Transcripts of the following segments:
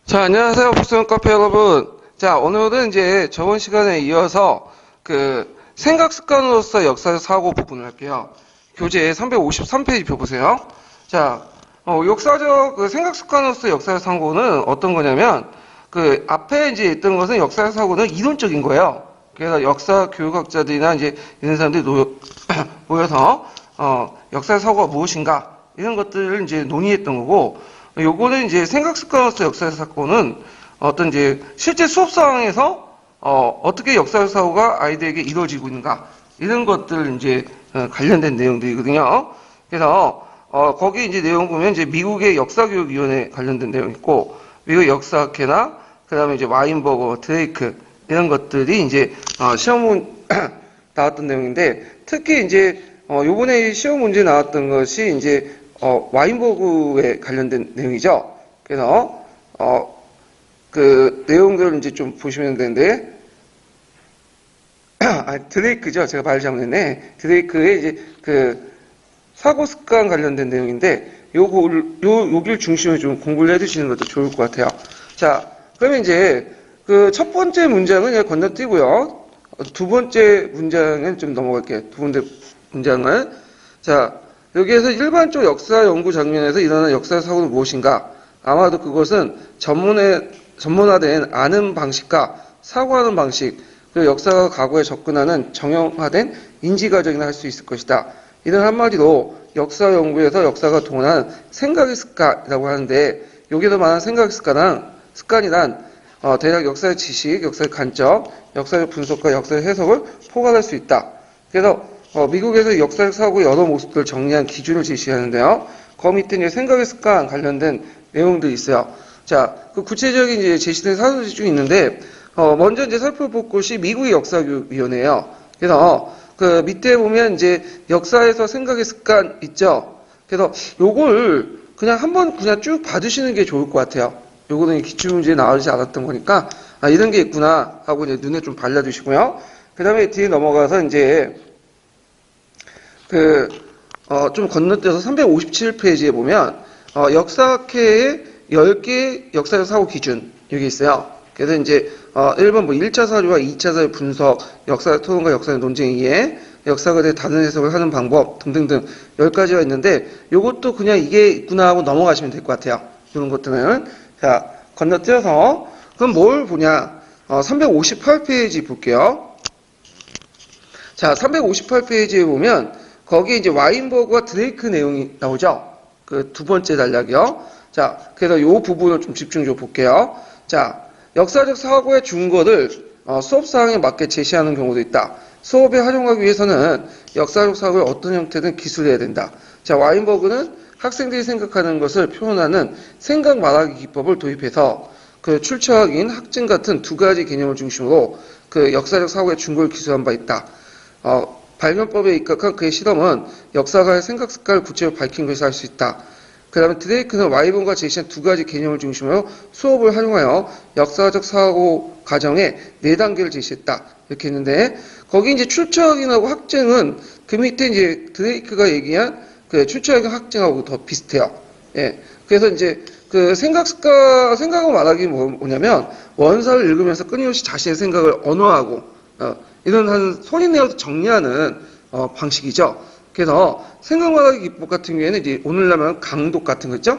자, 안녕하세요. 복수형 카페 여러분. 자, 오늘은 이제 저번 시간에 이어서 생각 습관으로서 역사적 사고 부분을 할게요. 교재 353페이지 펴보세요. 자, 역사적 생각 습관으로서 역사적 사고는 어떤 거냐면, 앞에 이제 있던 것은 역사적 사고는 이론적인 거예요. 그래서 역사 교육학자들이나 이제 이런 사람들이 모여서, 역사적 사고가 무엇인가, 이런 것들을 이제 논의했던 거고, 요거는 이제 생각 습관으로서 역사적 사고는 어떤 이제 실제 수업 상황에서 어떻게 역사적 사고가 아이들에게 이루어지고 있는가 이런 것들 이제 관련된 내용들이거든요. 그래서 거기 이제 내용 보면 이제 미국의 역사교육위원회 관련된 내용 있고 미국 역사학회나 그다음에 이제 와인버거, 드레이크 이런 것들이 이제 시험 나왔던 내용인데 특히 이제 요번에 시험 문제 나왔던 것이 이제 와인버그에 관련된 내용이죠. 그래서, 그 내용들을 이제 좀 보시면 되는데, 드레이크죠. 제가 말 잘못했네. 드레이크의 이제 사고 습관 관련된 내용인데, 여기를 중심으로 좀 공부를 해두시는 것도 좋을 것 같아요. 자, 그러면 이제 첫 번째 문장은 그냥 건너뛰고요. 두 번째 문장은 좀 넘어갈게요. 두 번째 문장은. 자, 여기에서 일반적 역사 연구 장면에서 일어나는 역사 사고는 무엇인가? 아마도 그것은 전문화된 아는 방식과 사고하는 방식, 그리고 역사가 과거에 접근하는 정형화된 인지 과정이나 할 수 있을 것이다. 이런 한마디로 역사 연구에서 역사가 동원한 생각의 습관이라고 하는데 여기서 말하는 생각의 습관이란 대략 역사의 지식, 역사의 관점, 역사의 분석과 역사의 해석을 포괄할 수 있다. 그래서 미국에서 역사적 사고의 여러 모습들을 정리한 기준을 제시하는데요. 그 밑에 이제 생각의 습관 관련된 내용들이 있어요. 자, 구체적인 이제 제시된 사례들이 쭉 있는데, 먼저 이제 살펴볼 곳이 미국의 역사교육위원회예요. 그래서 밑에 보면 이제 역사에서 생각의 습관 있죠. 그래서 요걸 그냥 한번 그냥 쭉 봐두시는 게 좋을 것 같아요. 요거는 기출문제에 나오지 않았던 거니까, 이런 게 있구나 하고 이제 눈에 좀 발라두시고요. 그 다음에 뒤에 넘어가서 이제 좀 건너뛰어서 357페이지에 보면, 역사학회의 10개 역사적 사고 기준, 여기 있어요. 그래서 이제, 1번 뭐 1차 사료와 2차 사료 분석, 역사적 토론과 역사적 논쟁 이해, 역사에 대해 다른 해석을 하는 방법 등등등 10가지가 있는데, 요것도 그냥 이게 있구나 하고 넘어가시면 될 것 같아요. 이런 것들은. 자, 건너뛰어서, 그럼 뭘 보냐? 358페이지 볼게요. 자, 358페이지에 보면, 거기에 이제 와인버그와 드레이크 내용이 나오죠? 두 번째 단락이요. 자, 그래서 이 부분을 좀 집중적으로 볼게요. 자, 역사적 사고의 준거를 수업 사항에 맞게 제시하는 경우도 있다. 수업에 활용하기 위해서는 역사적 사고의 어떤 형태든 기술해야 된다. 자, 와인버그는 학생들이 생각하는 것을 표현하는 생각 말하기 기법을 도입해서 출처 확인, 학증 같은 두 가지 개념을 중심으로 역사적 사고의 준거를 기술한 바 있다. 발견법에 입각한 그의 실험은 역사가의 생각 습관을 구체적으로 밝힌 것이 할 수 있다. 그 다음에 드레이크는 와이번과 제시한 두 가지 개념을 중심으로 수업을 활용하여 역사적 사고 과정의 4단계를 제시했다. 이렇게 했는데, 거기 이제 출처 확인하고 학증은 그 밑에 이제 드레이크가 얘기한 출처 확인 학증하고 더 비슷해요. 예. 그래서 이제 생각을 말하기 뭐냐면, 원서를 읽으면서 끊임없이 자신의 생각을 언어하고, 이런 한 소리 내어서 정리하는 방식이죠. 그래서 생각 말하기 기법 같은 경우에는 이제 오늘날은 강독 같은 거 있죠?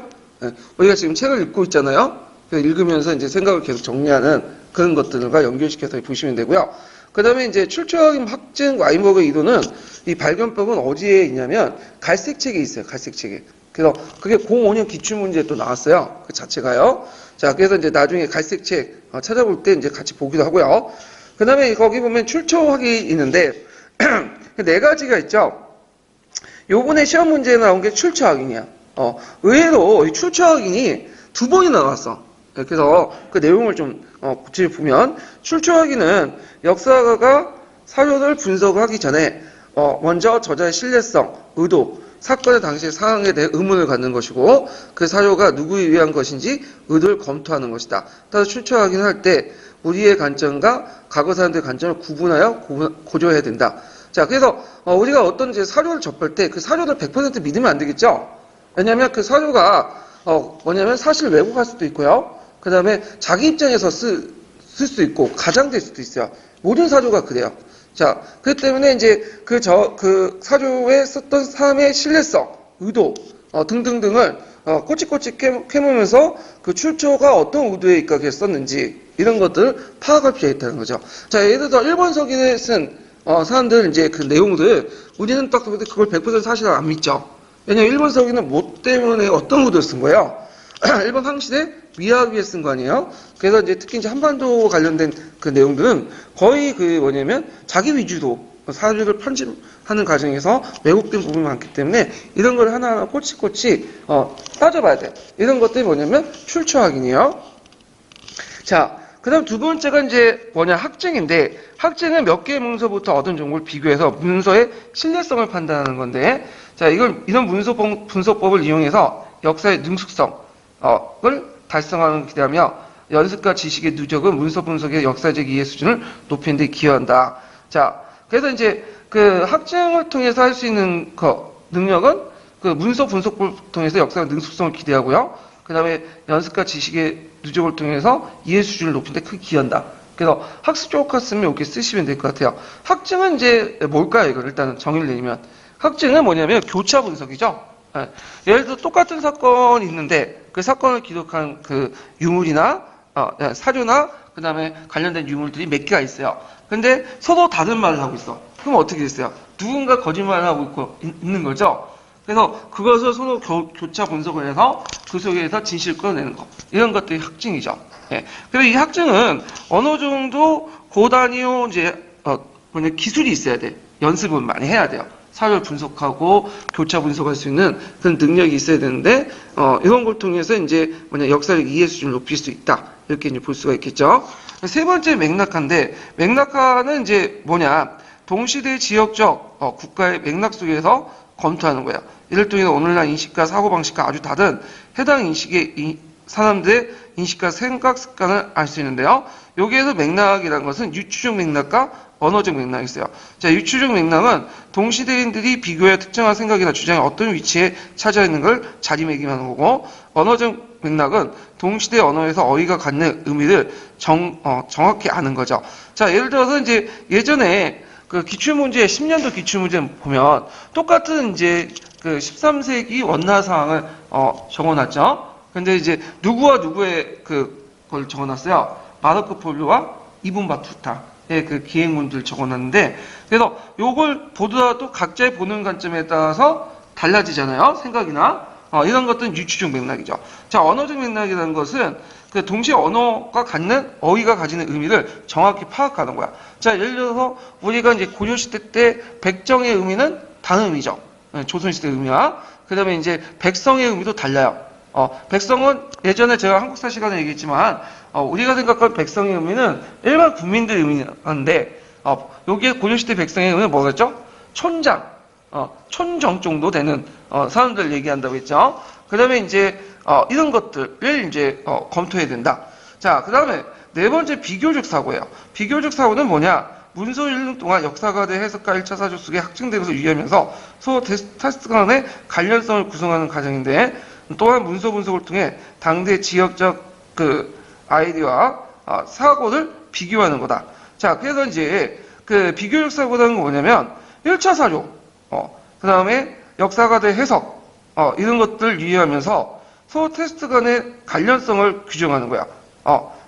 우리가 지금 책을 읽고 있잖아요. 읽으면서 이제 생각을 계속 정리하는 그런 것들과 연결시켜서 보시면 되고요. 그 다음에 이제 출처 확인 학증 와인버그 이론은 이 발견법은 어디에 있냐면 갈색책에 있어요. 갈색책에. 그래서 그게 05년 기출문제에 또 나왔어요. 그 자체가요. 자, 그래서 이제 나중에 갈색책 찾아볼 때 이제 같이 보기도 하고요. 그 다음에 거기 보면 출처 확인이 있는데, 4가지가 있죠. 요번에 시험 문제에 나온 게 출처 확인이야. 의외로 출처 확인이 2번이나 나왔어. 그래서 그 내용을 좀, 구체적으로 보면, 출처 확인은 역사가가 사료를 분석하기 전에, 먼저 저자의 신뢰성, 의도, 사건의 당시의 상황에 대해 의문을 갖는 것이고, 그 사료가 누구에 위한 것인지 의도를 검토하는 것이다. 따라서 출처 확인을 할 때, 우리의 관점과 과거 사람들의 관점을 구분하여 고조해야 된다. 자, 그래서 우리가 어떤 사료를 접할 때 그 사료를 100% 믿으면 안 되겠죠? 왜냐하면 그 사료가 뭐냐면 사실 왜곡할 수도 있고요. 그 다음에 자기 입장에서 쓸 수 있고 가장될 수도 있어요. 모든 사조가 그래요. 자, 그렇기 때문에 이제 그 사조에 썼던 사람의 신뢰성, 의도 등등등을 꼬치꼬치 캐물면서 그 출처가 어떤 의도에 입각했었는지 이런 것들을 파악할 필요가 있다는 거죠. 자, 예를 들어서 1번 서기를 쓴 사람들 이제 그 내용들 우리는 딱 그걸 100% 사실 안 믿죠. 왜냐면 1번 서기는 뭐 때문에 어떤 의도를 쓴 거예요? 1번 황실에 위하기 위해 쓴 거 아니에요? 그래서 이제 특히 이제 한반도 관련된 그 내용들은 거의 그 뭐냐면 자기 위주로 사주를 편집하는 과정에서 왜곡된 부분이 많기 때문에 이런 걸 하나하나 꼬치꼬치 따져봐야 돼. 이런 것들이 뭐냐면 출처 확인이에요. 자, 그 다음 두 번째가 이제 뭐냐 학증인데 학증은 몇 개의 문서부터 얻은 정보를 비교해서 문서의 신뢰성을 판단하는 건데 자, 이런 문서 분석법을 이용해서 역사의 능숙성을 달성하는 기대하며 연습과 지식의 누적은 문서 분석의 역사적 이해 수준을 높이는 데 기여한다. 자, 그래서 이제 그 학증을 통해서 할 수 있는 능력은 그 문서 분석법을 통해서 역사의 능숙성을 기대하고요. 그 다음에 연습과 지식의 누적을 통해서 이해 수준을 높이는 데 크게 기여한다. 그래서 학습적 갔으면 이렇게 쓰시면 될 것 같아요. 학증은 이제 뭘까요? 이걸 일단은 정의를 내리면. 학증은 뭐냐면 교차 분석이죠. 예를 들어 똑같은 사건이 있는데 그 사건을 기록한 그 유물이나 사료나 그 다음에 관련된 유물들이 몇 개가 있어요. 근데 서로 다른 말을 하고 있어. 그럼 어떻게 됐어요? 누군가 거짓말을 하고 있는 거죠. 그래서 그것을 서로 교차 분석을 해서 그 속에서 진실을 끌어내는 거. 이런 것들이 학증이죠. 예. 그리고 이 학증은 어느 정도 고단위로 이제 기술이 있어야 돼. 연습을 많이 해야 돼요. 사료를 분석하고 교차 분석할 수 있는 그런 능력이 있어야 되는데 이런 걸 통해서 이제 역사적 이해 수준을 높일 수 있다. 이렇게 이제 볼 수가 있겠죠. 세 번째 맥락화인데 맥락화는 이제 동시대 지역적 국가의 맥락 속에서 검토하는 거예요. 이를 통해 오늘날 인식과 사고방식과 아주 다른 해당 인식의 사람들의 인식과 생각 습관을 알 수 있는데요. 여기에서 맥락이라는 것은 유추적 맥락과 언어적 맥락이 있어요. 자, 유추적 맥락은 동시대인들이 비교해 특정한 생각이나 주장이 어떤 위치에 차져 있는 걸 자리매김하는 거고, 언어적 맥락은 동시대 언어에서 어휘가 갖는 의미를 정확히 아는 거죠. 자, 예를 들어서 이제 예전에 그 기출문제, 10년도 기출문제 보면 똑같은 이제 그 13세기 원나 사항을 적어놨죠. 근데 이제 누구와 누구의 그걸 적어놨어요. 마르코 폴로와 이분 바투타의 그 기행문들 적어놨는데, 그래서 요걸 보더라도 각자의 보는 관점에 따라서 달라지잖아요. 생각이나 이런 것들은 유추적 맥락이죠. 자, 언어적 맥락이라는 것은 그 동시에 언어가 갖는 어휘가 가지는 의미를 정확히 파악하는 거야. 자, 예를 들어서 우리가 이제 고려시대 때 백정의 의미는 다른 의미죠. 조선시대 의미와 그 다음에 이제 백성의 의미도 달라요. 백성은 예전에 제가 한국사 시간에 얘기했지만 우리가 생각하는 백성의 의미는 일반 국민들의 의미인데 여기에 고려시대 백성의 의미는 뭐겠죠? 촌장, 촌정 정도 되는 사람들 얘기한다고 했죠. 그 다음에 이제 이런 것들을 이제 검토해야 된다. 자, 그 다음에 네 번째 비교적 사고예요. 비교적 사고는 뭐냐? 문서 읽는 동안 역사가대 해석가 1차 사조 속에 학증된 것을 유의하면서 서로 테스트 간의 관련성을 구성하는 과정인데, 또한 문서 분석을 통해 당대 지역적 그 아이디어와 사고를 비교하는 거다. 자, 그래서 이제 그 비교적 사고라는 건 뭐냐면 1차 사조, 그 다음에 역사가대 해석, 이런 것들을 유의하면서 서로 테스트 간의 관련성을 규정하는 거야.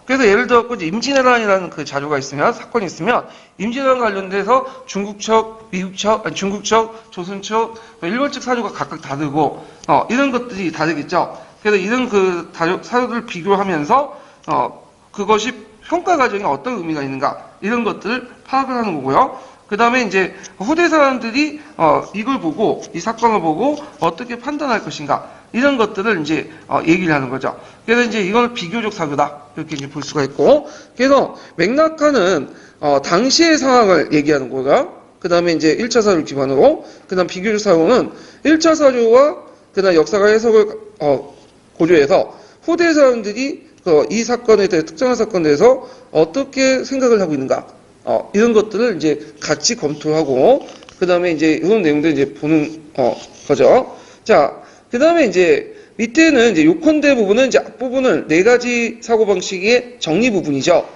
그래서 예를 들어 임진왜란이라는 그 자료가 있으면, 사건이 있으면 임진왜란 관련돼서 중국척, 미국척, 중국척, 조선척, 일본 측 사료가 각각 다르고 이런 것들이 다르겠죠. 그래서 이런 그 사료들을 비교하면서 그것이 평가 과정에 어떤 의미가 있는가 이런 것들을 파악을 하는 거고요. 그 다음에 이제 후대 사람들이 이걸 보고, 이 사건을 보고 어떻게 판단할 것인가 이런 것들을 이제 얘기를 하는 거죠. 그래서 이제 이걸 비교적 사고다 이렇게 이제 볼 수가 있고, 그래서 맥락화는 당시의 상황을 얘기하는 거고요. 그 다음에 이제 1차 사료를 기반으로, 그 다음 비교적 사고는 1차 사료와 그 다음 역사가 해석을 고려해서 후대 사람들이 이 사건에 대해, 특정한 사건에 대해서 어떻게 생각을 하고 있는가 이런 것들을 이제 같이 검토하고, 그 다음에 이제 이런 내용들 이제 보는 거죠. 자, 그 다음에 이제 밑에는 이제 요컨대 부분은 이제 앞부분을 네 가지 사고방식의 정리 부분이죠.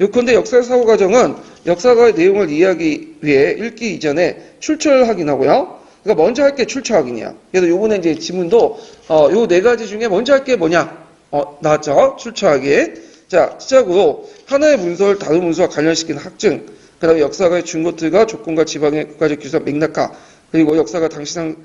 요컨대 역사 사고 과정은 역사가의 내용을 이해하기 위해 읽기 이전에 출처를 확인하고요. 그러니까 먼저 할 게 출처 확인이야. 그래서 요번에 이제 지문도 요 네 가지 중에 먼저 할 게 뭐냐? 나왔죠? 출처 확인. 자, 시작으로 하나의 문서를 다른 문서와 관련시키는 학증, 그 다음에 역사가의 증거들과 조건과 지방의 국가적 기술과 맥락화, 그리고 역사가 당시상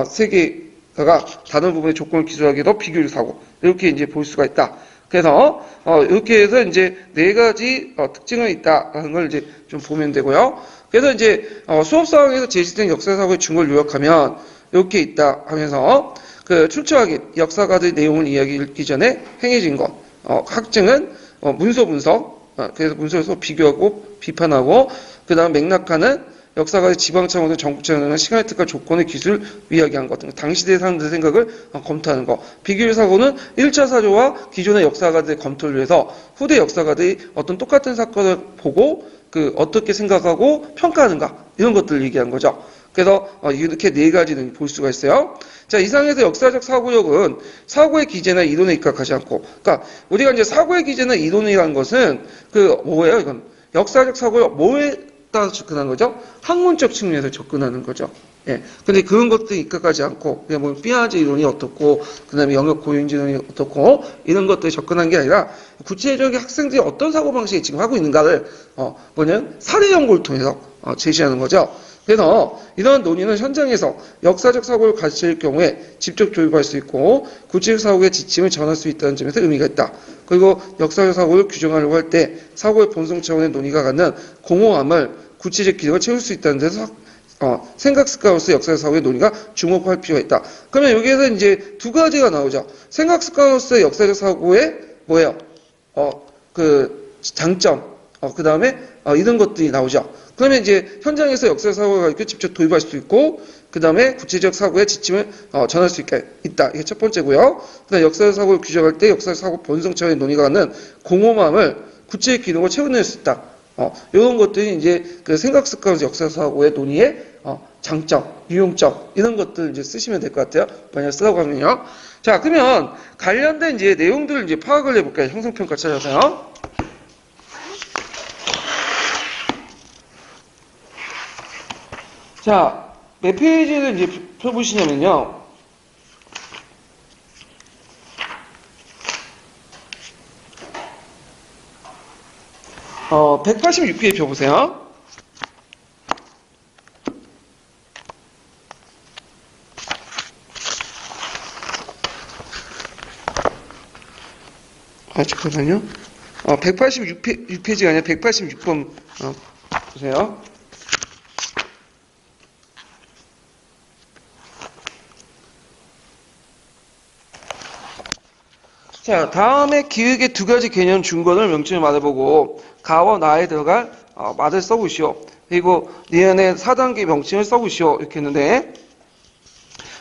세계가가 다른 부분의 조건을 기술하기도 비교율 사고, 이렇게 이제 볼 수가 있다. 그래서 이렇게 해서 이제 네 가지 특징은 있다라는 걸 이제 좀 보면 되고요. 그래서 이제 수업 상황에서 제시된 역사 사고의 증거를 요약하면 이렇게 있다 하면서 그 출처 확인, 역사가의 내용을 이야기하기 전에 행해진 것, 학증은 문서 분석, 그래서 문서에서 비교하고 비판하고, 그 다음 맥락화는 역사가의 지방 차원에서 전국 차원에서 시간의 특화 조건의 기술을 이야기한 것 등 당시대 사람들의 생각을 검토하는 것. 비교율 사고는 1차 사조와 기존의 역사가들의 검토를 위해서 후대 역사가들이 어떤 똑같은 사건을 보고 어떻게 생각하고 평가하는가, 이런 것들을 얘기한 거죠. 그래서 이렇게 네 가지는 볼 수가 있어요. 자, 이상에서 역사적 사고력은 사고의 기제나 이론에 입각하지 않고, 그러니까 우리가 이제 사고의 기제나 이론이라는 것은 뭐예요? 이건 역사적 사고력 뭐에 따라서 접근하는 거죠? 학문적 측면에서 접근하는 거죠. 예. 근데 그런 것도 입각하지 않고, 그냥 뭐 피아제 이론이 어떻고, 그 다음에 영역 고유인지 이론이 어떻고, 이런 것들에 접근한 게 아니라 구체적인 학생들이 어떤 사고방식을 지금 하고 있는가를 사례 연구를 통해서 제시하는 거죠. 그래서 이런 논의는 현장에서 역사적 사고를 가르칠 경우에 직접 교육할 수 있고 구체적 사고의 지침을 전할 수 있다는 점에서 의미가 있다. 그리고 역사적 사고를 규정하려고 할 때 사고의 본성 차원의 논의가 갖는 공허함을 구체적 기록을 채울 수 있다는 데서 생각 습관으로서 역사적 사고의 논의가 주목할 필요가 있다. 그러면 여기에서 이제 두 가지가 나오죠. 생각 습관으로서의 역사적 사고의 뭐예요? 장점, 그 다음에 이런 것들이 나오죠. 그러면 이제 현장에서 역사 사고가 직접 도입할 수 있고, 그 다음에 구체적 사고의 지침을 전할 수 있다. 이게 첫 번째고요. 그다음 역사 사고를 규정할 때 역사 사고 본성 차원의 논의가 갖는 공허함을 구체적 기록으로 채워낼 수 있다. 이런 것들이 이제 그 생각 습관에서 역사 사고의 논의의 장점, 유용점, 이런 것들 이제 쓰시면 될 것 같아요. 만약 쓰라고 하면요. 자, 그러면 관련된 이제 내용들을 이제 파악을 해볼게요. 형성평가 찾아서요. 자, 몇 페이지를 이제 펴보시냐면요. 186페이지 펴보세요. 잠깐만요. 186페이지가 아니라 186번, 보세요. 자, 다음에 기획의 두 가지 개념 준거를 명칭을 말해보고 가와 나에 들어갈 말을 써보시오. 그리고 니은의 4단계 명칭을 써보시오. 이렇게 했는데,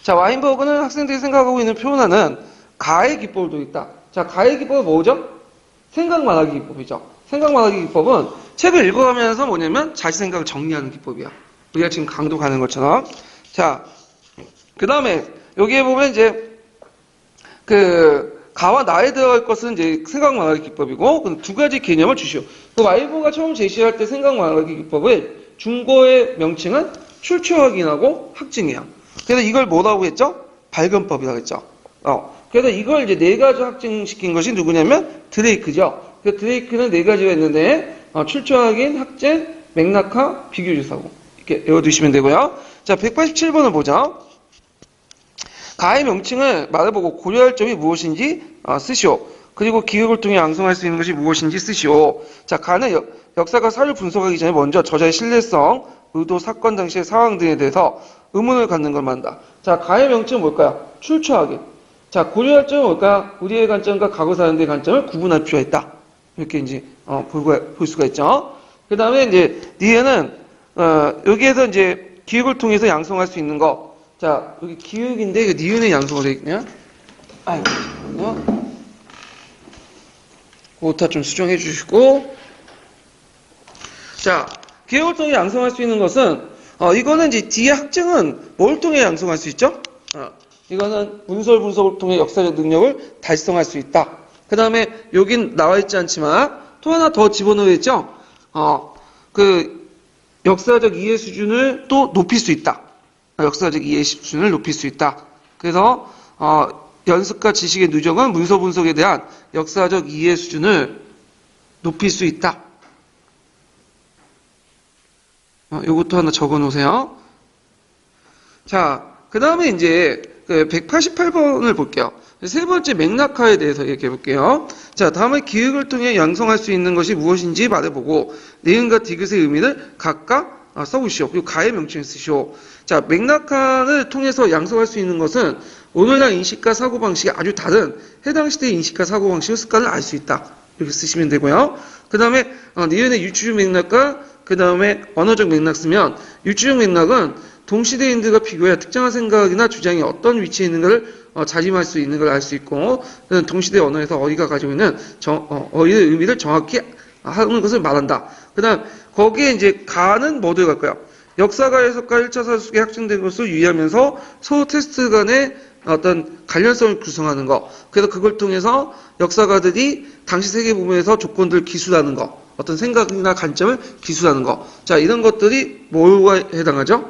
자, 와인버그는 학생들이 생각하고 있는 표현하는 가의 기법을 또 있다. 자, 가의 기법은 뭐죠? 생각 말하기 기법이죠. 생각 말하기 기법은 책을 읽어가면서 뭐냐면 자기 생각을 정리하는 기법이야. 우리가 지금 강도 가는 것처럼. 자, 그 다음에 여기에 보면 이제 가와 나에 들어갈 것은 이제 생각 말하기 기법이고, 두 가지 개념을 주시오. 와이버가 처음 제시할 때 생각 말하기 기법의 중고의 명칭은 출처 확인하고 학증이에요. 그래서 이걸 뭐라고 했죠? 발견법이라고 했죠. 그래서 이걸 이제 네 가지 확증시킨 것이 누구냐면 드레이크죠. 그래서 드레이크는 네 가지가 있는데, 출처 확인, 학증, 맥락화, 비교율 사고. 이렇게 외워두시면 되고요. 자, 187번을 보죠. 가의 명칭을 말해보고 고려할 점이 무엇인지 쓰시오. 그리고 기획을 통해 양성할 수 있는 것이 무엇인지 쓰시오. 자, 가는 역사가 사를 분석하기 전에 먼저 저자의 신뢰성, 의도, 사건 당시의 상황 등에 대해서 의문을 갖는 걸 말한다. 자, 가의 명칭은 뭘까요? 출처 확인. 자, 고려할 점은 뭘까요? 우리의 관점과 과거 사람들의 관점을 구분할 필요가 있다. 이렇게 이제 볼 수가 있죠. 그 다음에 이제 뒤에는 여기에서 이제 기획을 통해서 양성할 수 있는 거. 자, 여기 기획인데 이거 니은의 양성으로 되어 있네요. 아이고, 잠깐만요. 그거 좀 수정해 주시고. 자, 기획을 통해 양성할 수 있는 것은 이거는 이제 뒤에 학증은 뭘 통해 양성할 수 있죠? 이거는 문서 분석을 통해 역사적 능력을 달성할 수 있다. 그 다음에 여긴 나와 있지 않지만 또 하나 더 집어넣어야죠. 그 역사적 이해 수준을 또 높일 수 있다. 역사적 이해 수준을 높일 수 있다. 그래서 연습과 지식의 누적은 문서 분석에 대한 역사적 이해 수준을 높일 수 있다. 요것도 하나 적어 놓으세요. 자, 그 다음에 이제 188번을 볼게요. 세 번째 맥락화에 대해서 얘기해 볼게요. 자, 다음에 기획을 통해 양성할 수 있는 것이 무엇인지 말해보고 니은과 디귿의 의미를 각각 써보시오. 그리고 가의 명칭을 쓰시오. 자, 맥락화를 통해서 양성할 수 있는 것은 오늘날 인식과 사고방식이 아주 다른 해당 시대의 인식과 사고방식의 습관을 알 수 있다. 이렇게 쓰시면 되고요. 그 다음에 니은의 유추적 맥락과 그 다음에 언어적 맥락 쓰면 유추적 맥락은 동시대인들과 비교해 특정한 생각이나 주장이 어떤 위치에 있는가를 자림할 수 있는 걸 알 수 있고 동시대 언어에서 어휘가 가지고 있는 어휘의 의미를 정확히 하는 것을 말한다. 그 다음 거기에 이제 가는 뭐 들어갈까요? 역사가 해석과 1차 사수에 확증된 것을 유의하면서 서로 테스트 간의 어떤 관련성을 구성하는 거. 그래서 그걸 통해서 역사가들이 당시 세계 부분에서 조건들을 기술하는 거. 어떤 생각이나 관점을 기술하는 거. 자, 이런 것들이 뭐에 해당하죠?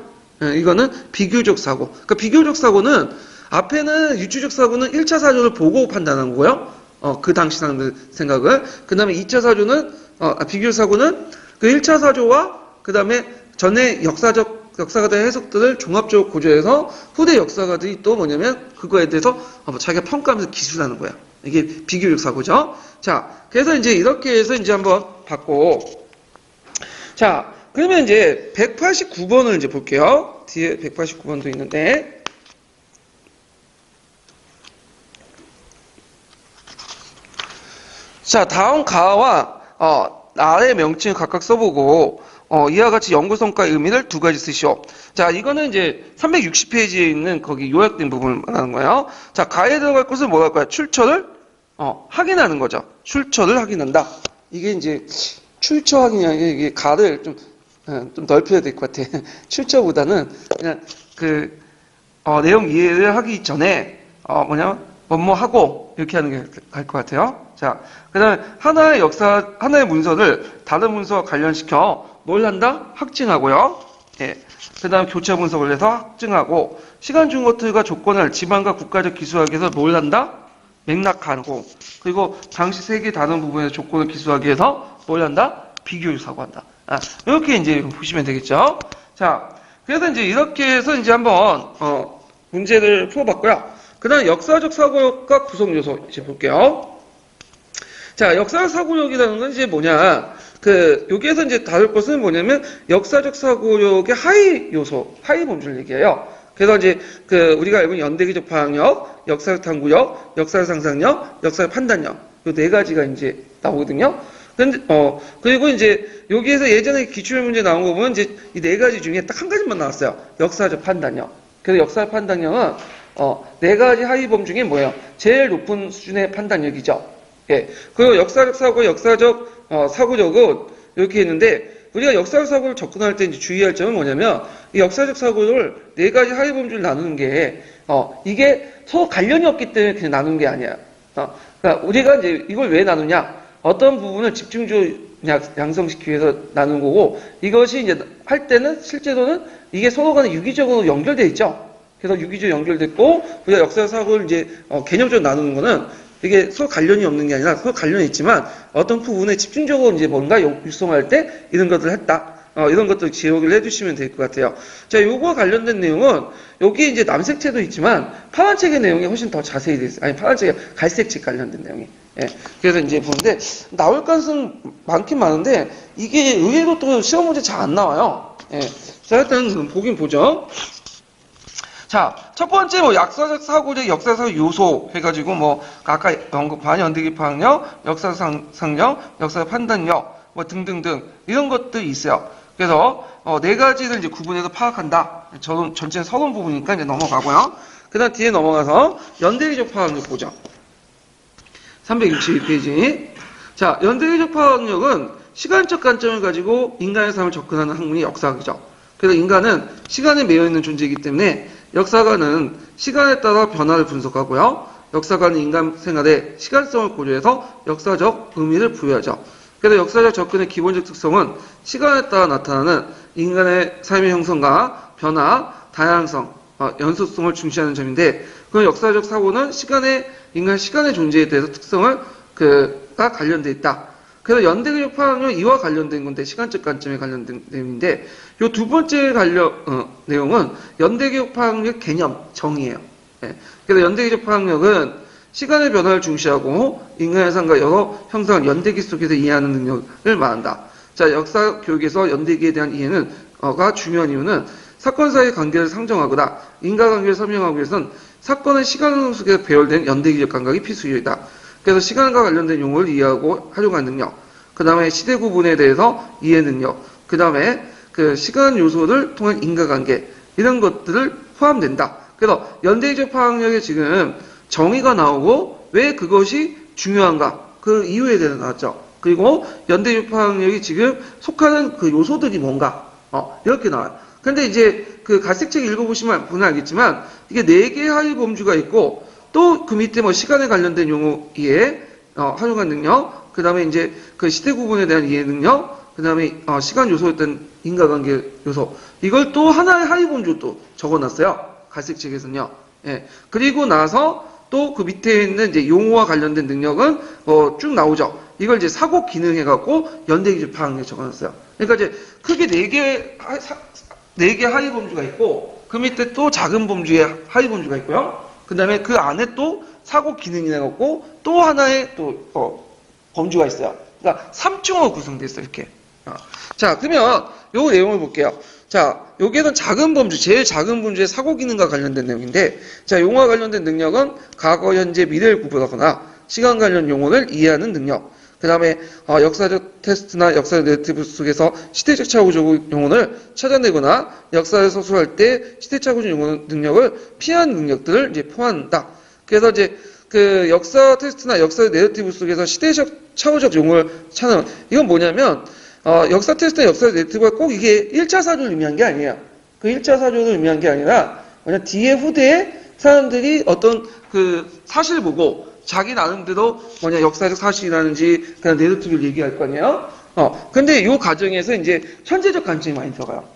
이거는 비교적 사고. 그러니까 비교적 사고는 앞에는 유추적 사고는 1차 사조를 보고 판단한 거고요. 그 당시 사람들 생각을. 그 다음에 2차 사조는, 비교적 사고는 그 1차 사조와 그 다음에 전에 역사가들의 해석들을 종합적으로 고려해서 후대 역사가들이 또 뭐냐면 그거에 대해서 자기가 평가하면서 기술하는 거야. 이게 비교적 사고죠. 자, 그래서 이제 이렇게 해서 이제 한번 봤고. 자, 그러면 이제 189번을 이제 볼게요. 뒤에 189번도 있는데. 자, 다음 가와 아래 명칭을 각각 써보고 이와 같이 연구성과의 의미를 두 가지 쓰시오. 자, 이거는 이제 360페이지에 있는 거기 요약된 부분을 말하는 거예요. 자, 가에 들어갈 것을 뭐라 할까요? 출처를 확인하는 거죠. 출처를 확인한다. 이게 이제 출처 확인이 이게 가를 좀 넓혀야 될 것 같아. 출처보다는 그냥 내용 이해를 하기 전에 뭐뭐 하고 이렇게 하는 게 갈 것 같아요. 자, 그다음에 하나의 문서를 다른 문서와 관련시켜 뭘 한다? 확증하고요. 예. 그다음 교차 분석을 해서 확증하고 시간 준 것들과 조건을 지방과 국가적 기술하기 위해서 뭘 한다? 맥락하고 그리고 당시 세계 다른 부분의 조건을 기술하기 위해서 뭘 한다? 비교를 사고한다. 이렇게 이제 보시면 되겠죠. 자, 그래서 이제 이렇게 해서 이제 한번 문제를 풀어봤고요. 그다음 역사적 사고력과 구성 요소 이제 볼게요. 자, 역사적 사고력이라는 건 이제 뭐냐? 여기에서 이제 다룰 것은 뭐냐면 역사적 사고력의 하위 요소, 하위 범주를 얘기해요. 그래서 이제 우리가 알고 있는 연대기적 파악력, 역사적 탐구력, 역사적 상상력, 역사적 판단력 이 네 가지가 이제 나오거든요. 근데 그리고 이제 여기에서 예전에 기출 문제 나온 거 보면 이제 이 네 가지 중에 딱 한 가지만 나왔어요. 역사적 판단력. 그래서 역사적 판단력은 네 가지 하위 범 중에 뭐예요? 제일 높은 수준의 판단력이죠. 예. 그리고 역사적 사고, 역사적 사고력은 이렇게 있는데 우리가 역사적 사고를 접근할 때 이제 주의할 점은 뭐냐면 이 역사적 사고를 네 가지 하위 범주를 나누는 게 이게 서로 관련이 없기 때문에 그냥 나누는 게 아니야. 그러니까 우리가 이제 이걸 왜 나누냐? 어떤 부분을 집중적으로 양성시키기 위해서 나누는 거고 이것이 이제 할 때는 실제로는 이게 서로 간에 유기적으로 연결돼 있죠. 그래서 유기적으로 연결됐고 우리가 역사적 사고를 이제 개념적으로 나누는 거는 이게 서로 관련이 없는 게 아니라 서로 관련이 있지만 어떤 부분에 집중적으로 이제 뭔가 육성할 때 이런 것들을 했다. 이런 것들 기억을 해주시면 될 것 같아요. 자, 요거와 관련된 내용은 여기 이제 남색채도 있지만 파란책의 내용이 훨씬 더 자세히 돼 있어요. 아니 파란책이 갈색책 관련된 내용이. 예. 그래서 이제 보는데 나올 가능성 많긴 많은데 이게 의외로 또 시험 문제 잘 안 나와요. 예. 자, 일단 보긴 보죠. 자, 첫 번째 역사적 사고적 역사적 요소 해가지고 아까 언급한 연대기 파악력, 역사적 상력, 역사적 판단력 등등등 이런 것들이 있어요. 그래서 네 가지를 이제 구분해서 파악한다. 저는 전체 서론 부분이니까 이제 넘어가고요. 그다음 뒤에 넘어가서 연대기적 파악력 보죠. 362페이지. 자, 연대기적 파악력은 시간적 관점을 가지고 인간의 삶을 접근하는 학문이 역사학이죠. 그래서 인간은 시간에 매여 있는 존재이기 때문에 역사가는 시간에 따라 변화를 분석하고요. 역사가는 인간 생활의 시간성을 고려해서 역사적 의미를 부여하죠. 그래서 역사적 접근의 기본적 특성은 시간에 따라 나타나는 인간의 삶의 형성과 변화, 다양성, 연속성을 중시하는 점인데, 그 역사적 사고는 인간 시간의 존재에 대해서 특성을 가 관련돼 있다. 그래서 연대기적 파악은 이와 관련된 건데, 시간적 관점에 관련된 내용인데, 이 두 번째 내용은 연대기적 파악력 개념 정의예요. 예. 그래서 연대기적 파악력은 시간의 변화를 중시하고 인간의 삶과 여러 형상을 연대기 속에서 이해하는 능력을 말한다. 자, 역사 교육에서 연대기에 대한 이해는 가 중요한 이유는 사건사이의 관계를 상정하거나 인과관계를 설명하기 위해서는 사건의 시간 속에서 배열된 연대기적 감각이 필수이다. 그래서 시간과 관련된 용어를 이해하고 활용하는 능력, 그 다음에 시대 구분에 대해서 이해 능력, 그 다음에 그 시간 요소를 통한 인과관계, 이런 것들을 포함된다. 그래서 연대기적 파악력에 지금 정의가 나오고 왜 그것이 중요한가, 그 이유에 대해서 나왔죠. 그리고 연대기적 파악력이 지금 속하는 그 요소들이 뭔가, 이렇게 나와요. 근데 이제 그 갈색책 읽어보시면 보면 알겠지만, 이게 4개의 하위 범주가 있고, 또 그 밑에 뭐 시간에 관련된 용어 이해, 활용한 능력, 그 다음에 이제 그 시대 구분에 대한 이해 능력, 그 다음에 시간 요소였던 인과관계 요소, 이걸 또 하나의 하위 범주 또 적어놨어요. 갈색책에서는요. 예. 그리고 나서 또 그 밑에 있는 이제 용어와 관련된 능력은 쭉 나오죠. 이걸 이제 사고 기능 해갖고 연대기적 파악력 적어놨어요. 그러니까 이제 크게 4개 하위 범주가 있고, 그 밑에 또 작은 범주의 하위 범주가 있고요. 그 다음에 그 안에 또 사고 기능이 나갖고 또 하나의 또 범주가 있어요. 그러니까 3층으로 구성되어 있어요. 이렇게. 자, 그러면 요 내용을 볼게요. 자, 여기에는 작은 범주, 제일 작은 범주의 사고 기능과 관련된 내용인데, 자, 용어와 관련된 능력은 과거, 현재, 미래를 구분하거나 시간 관련 용어를 이해하는 능력. 그 다음에 역사적 테스트나 역사적 내러티브 속에서 시대적 착오적 용어를 찾아내거나 역사를 서술할 때 시대착오적 용어 능력을 피하는 능력들을 이제 포함한다. 그래서 이제 그 역사 테스트나 역사적 내러티브 속에서 시대적 착오적 용어를 찾는, 이건 뭐냐면 역사 테스트나 역사적 내러티브가 꼭 이게 1차 사조를 의미한 게 아니에요. 그 1차 사조를 의미한 게 아니라 그냥 뒤에 후대에 사람들이 어떤 그 사실 보고 자기 나름대로 역사적 사실이라든지 그냥 내러티브를 얘기할 거 아니에요? 근데 이 과정에서 이제 현재적 관점이 많이 들어가요.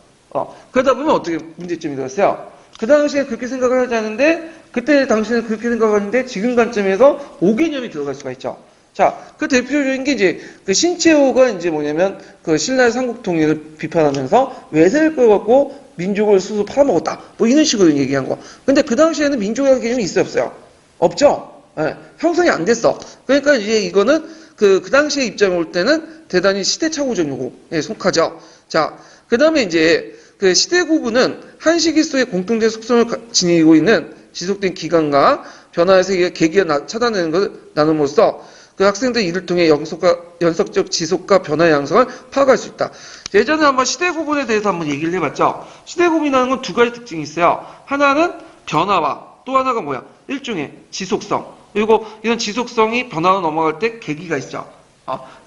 그러다 보면 어떻게 문제점이 들었어요? 그 당시에 그렇게 생각을 하지 않는데, 그때 당시에는 그렇게 생각하는데, 지금 관점에서 오개념이 들어갈 수가 있죠. 자, 그 대표적인 게 이제, 그 신채호가 이제 뭐냐면, 그 신라의 삼국통일을 비판하면서 외세를 끌어갖고 민족을 스스로 팔아먹었다. 뭐 이런 식으로 얘기한 거. 근데 그 당시에는 민족이라는 개념이 있어요, 없어요? 없죠? 네, 형성이 안 됐어. 그러니까 이제 이거는 그 당시의 입장에 올 때는 대단히 시대착오적 요구에 속하죠. 자, 그 다음에 이제 그 시대 구분은 한 시기 속에 공통된 속성을 지니고 있는 지속된 기간과 변화의 세계의 계기가 찾아내는 것을 나눔으로써 그 학생들이 이를 통해 연속적 지속과 변화의 양상을 파악할 수 있다. 예전에 한번 시대 구분에 대해서 한번 얘기를 해봤죠. 시대 구분이라는 건 두 가지 특징이 있어요. 하나는 변화와 또 하나가 뭐야? 일종의 지속성. 그리고 이런 지속성이 변화로 넘어갈 때 계기가 있죠.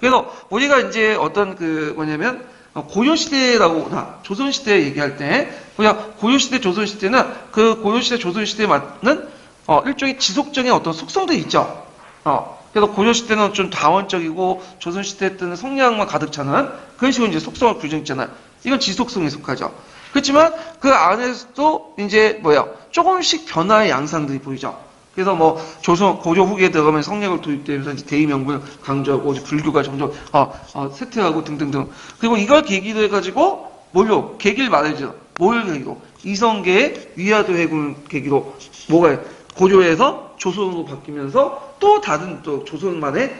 그래서 우리가 이제 어떤 고려시대라고 조선시대 얘기할 때 그냥 고려시대 조선시대는 그 고려시대 조선시대에 맞는 일종의 지속적인 어떤 속성들이 있죠. 그래서 고려시대는 좀 다원적이고 조선시대 때는 성량만 가득 차는 그런 식으로 이제 속성을 규정했잖아요. 이건 지속성에 속하죠. 그렇지만 그 안에서도 이제 조금씩 변화의 양상들이 보이죠. 그래서 고려 후기에 들어가면 성령을 도입되면서 이제 대의 명분을 강조하고 이제 불교가 점점 쇠퇴하고 등등등. 그리고 이걸 계기로 해가지고 계기를 말해줘. 뭘 계기로? 이성계의 위화도 해군 계기로 고려에서 조선으로 바뀌면서 또 다른 또 조선만의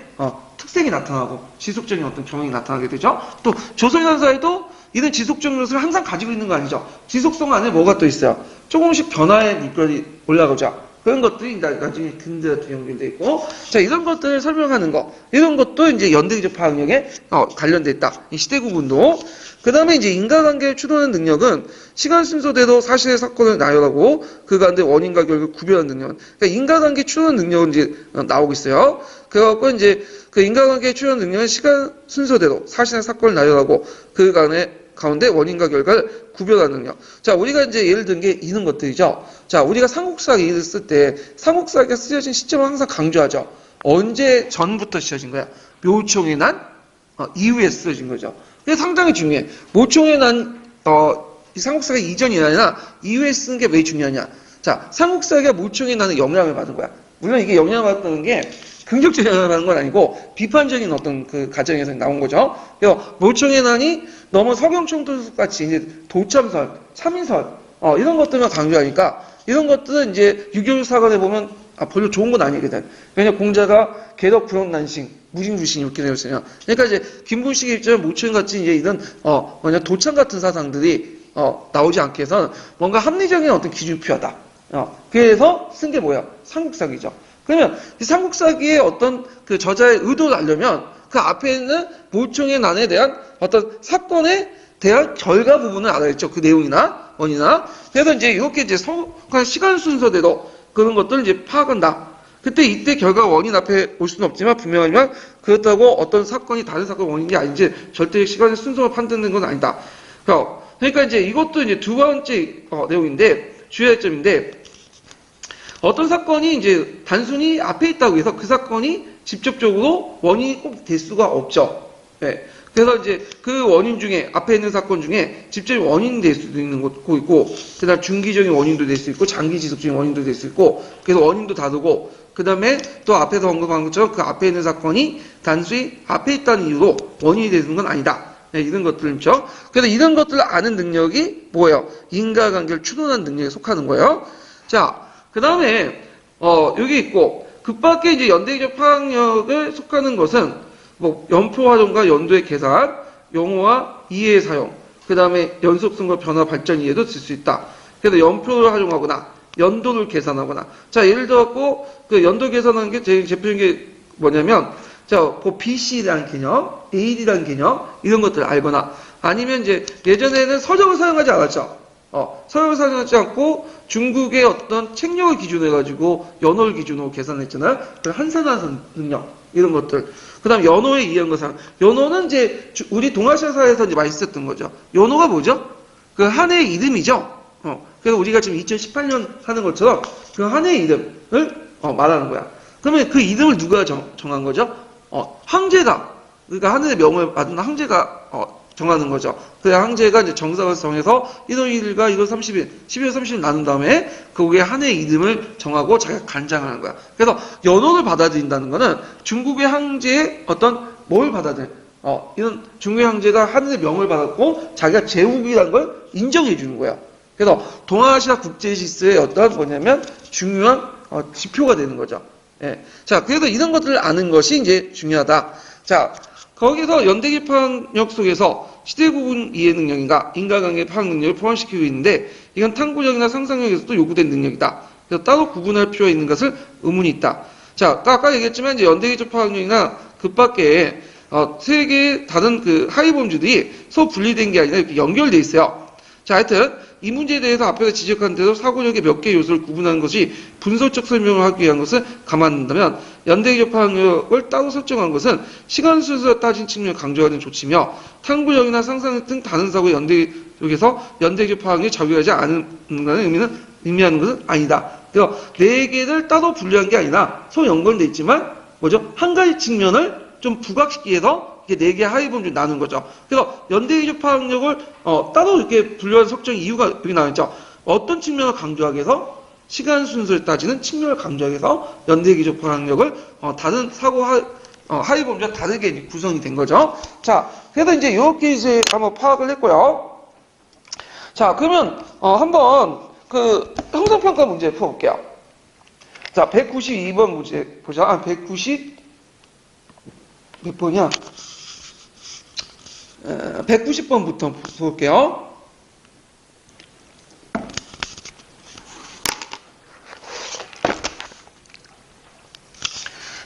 특색이 나타나고 지속적인 어떤 경향이 나타나게 되죠. 또 조선 현사에도 이런 지속적인 것을 항상 가지고 있는 거 아니죠. 지속성 안에 뭐가 또 있어요? 조금씩 변화의 물결이 올라가죠. 그런 것들이 나중에 근대와 연결되어 있고, 자, 이런 것들을 설명하는 거, 이런 것도 이제 연대기적 파악력에 관련되어 있다. 이 시대 구분도. 그 다음에 이제 인과관계를 추론하는 능력은 시간 순서대로 사실의 사건을 나열하고 그 가운데 원인과 결과를 구별하는 능력. 그러니까 인과관계 추론 능력은 이제 나오고 있어요. 그래갖고 이제 그 인과관계 추론 능력은 시간 순서대로 사실의 사건을 나열하고 그 간에 가운데 원인과 결과를 구별하는 능력. 자, 우리가 이제 예를 든 게 이런 것들이죠. 자, 우리가 삼국사기를 쓸 때 삼국사기가 쓰여진 시점을 항상 강조하죠. 언제 전부터 쓰여진 거야? 묘총의 난 이후에 쓰여진 거죠. 이게 상당히 중요해. 묘총의 난 이 삼국사기 이전이 아니라 이후에 쓰는 게 왜 중요하냐? 자, 삼국사기가 묘총의 난에 영향을 받은 거야. 물론 이게 영향을 받는 게 긍정적인 영향을 받는 건 아니고 비판적인 어떤 그 가정에서 나온 거죠. 그래서 묘총의 난이 너무 서경총독 같이 이제 도참설, 참인설 이런 것들만 강조하니까 이런 것들은 이제 6.25 사건에 보면 별로 좋은 건 아니거든. 왜냐면 공자가 개덕 불언난싱 무징주신 이렇게 되어 있어요. 그러니까 이제 김구식의 입장에 묘총 같이 이제 이런 도참 같은 사상들이 나오지 않게 해서는 뭔가 합리적인 어떤 기준이 필요하다. 그래서 쓴 게 뭐야? 삼국사기죠. 그러면 이 삼국사기의 어떤 그 저자의 의도를 알려면 그 앞에 있는 묘총의 난에 대한 어떤 사건에 대한 결과 부분을 알아야겠죠. 그 내용이나 원이나. 그래서 이제 이렇게 이제 시간 순서대로 그런 것들을 이제 파악한다. 그때 이때 결과 원인 앞에 올 수는 없지만 분명하지만 그렇다고 어떤 사건이 다른 사건 원인이 아닌지 절대 시간의 순서로 판단되는 건 아니다. 그러니까 이제 이것도 이제 두 번째 내용인데 주의할 점인데 어떤 사건이 이제 단순히 앞에 있다고 해서 그 사건이 직접적으로 원인이 꼭 될 수가 없죠. 네. 그래서 이제 그 원인 중에 앞에 있는 사건 중에 직접 원인이 될 수도 있는 것도 있고 그다음 중기적인 원인도 될 수 있고 장기 지속적인 원인도 될 수 있고 그래서 원인도 다르고 그다음에 또 앞에서 언급한 것처럼 그 앞에 있는 사건이 단순히 앞에 있다는 이유로 원인이 되는 건 아니다. 네, 이런 것들이죠. 그래서 이런 것들을 아는 능력이 뭐예요? 인과관계를 추론하는 능력에 속하는 거예요. 자, 그 다음에 여기 있고 그 밖에 이제 연대기적 파악력을 속하는 것은 뭐 연표 활용과 연도의 계산, 용어와 이해의 사용, 그 다음에 연속성과 변화 발전 이해도 쓸 수 있다. 그래서 연표를 활용하거나 연도를 계산하거나 자 예를 들어갖고 그 연도 계산하는 게 제일 대표적인 게 뭐냐면 자, 그 BC라는 개념, AD라는 개념 이런 것들을 알거나 아니면 이제 예전에는 서적을 사용하지 않았죠. 서적을 사용하지 않고 중국의 어떤 책력을 기준으로 해가지고 연호를 기준으로 계산했잖아요. 한산화선 능력 이런 것들. 그다음 연호의 이해한 것은 연호는 이제 우리 동아시아 사회에서 이제 많이 썼던 거죠. 연호가 뭐죠? 그 한 해의 이름이죠. 그래서 우리가 지금 2018년 하는 것처럼 그 한 해의 이름을 말하는 거야. 그러면 그 이름을 누가 정한 거죠? 황제가. 그러니까 하늘의 명을 받은 황제가 정하는 거죠. 그 황제가 이제 정상을 정해서 1월 1일과 1월 30일, 12월 30일 나눈 다음에 그게 한 해의 이름을 정하고 자기가 간장하는 거야. 그래서 연호를 받아들인다는 거는 중국의 황제의 어떤 뭘 받아들여? 이런 중국의 황제가 하늘의 명을 받았고 자기가 제국이라는 걸 인정해 주는 거야. 그래서 동아시아 국제질서의 어떤 뭐냐면 중요한 지표가 되는 거죠. 예. 자, 그래서 이런 것들을 아는 것이 이제 중요하다. 자, 거기서 연대기 파악력 속에서 시대 구분 이해 능력인가 인과관계 파악 능력을 포함시키고 있는데 이건 탐구력이나 상상력에서도 요구된 능력이다. 그래서 따로 구분할 필요가 있는 것을 의문이 있다. 자, 아까 얘기했지만 이제 연대기적 파악력이나 그 밖에 세 개의 다른 그 하위 범주들이 서로 분리된 게 아니라 이렇게 연결돼 있어요. 자, 하여튼 이 문제에 대해서 앞에서 지적한 대로 사고력의 몇 개의 요소를 구분하는 것이 분석적 설명을 하기 위한 것을 감안한다면 연대기적 파악력을 따로 설정한 것은 시간 순서에 따진 측면을 강조하는 조치며 탐구력이나 상상력 등 다른 사고 연대기적에서 연대기적 파악력이 작용하지 않는다는 의미하는 것은 아니다. 그래서 네 개를 따로 분류한 게 아니라 서로 연결돼 있지만 뭐죠? 한 가지 측면을 좀 부각시키기 위해서 네 개 하위 범주 나눈 거죠. 그래서 연대기적 파악력을 따로 이렇게 분류한 석정 이유가 여기 나와 있죠. 어떤 측면을 강조하기 위해서 시간 순서를 따지는 측면을 강조하기 위해서 연대기적 파악력을 다른 사고 하위 범주와 다르게 구성이 된 거죠. 자, 그래서 이제 이렇게 이제 한번 파악을 했고요. 자, 그러면 한번 그 형성평가 문제 풀어볼게요. 자, 192번 문제 보자. 190 몇 번이야? 190번부터 볼게요.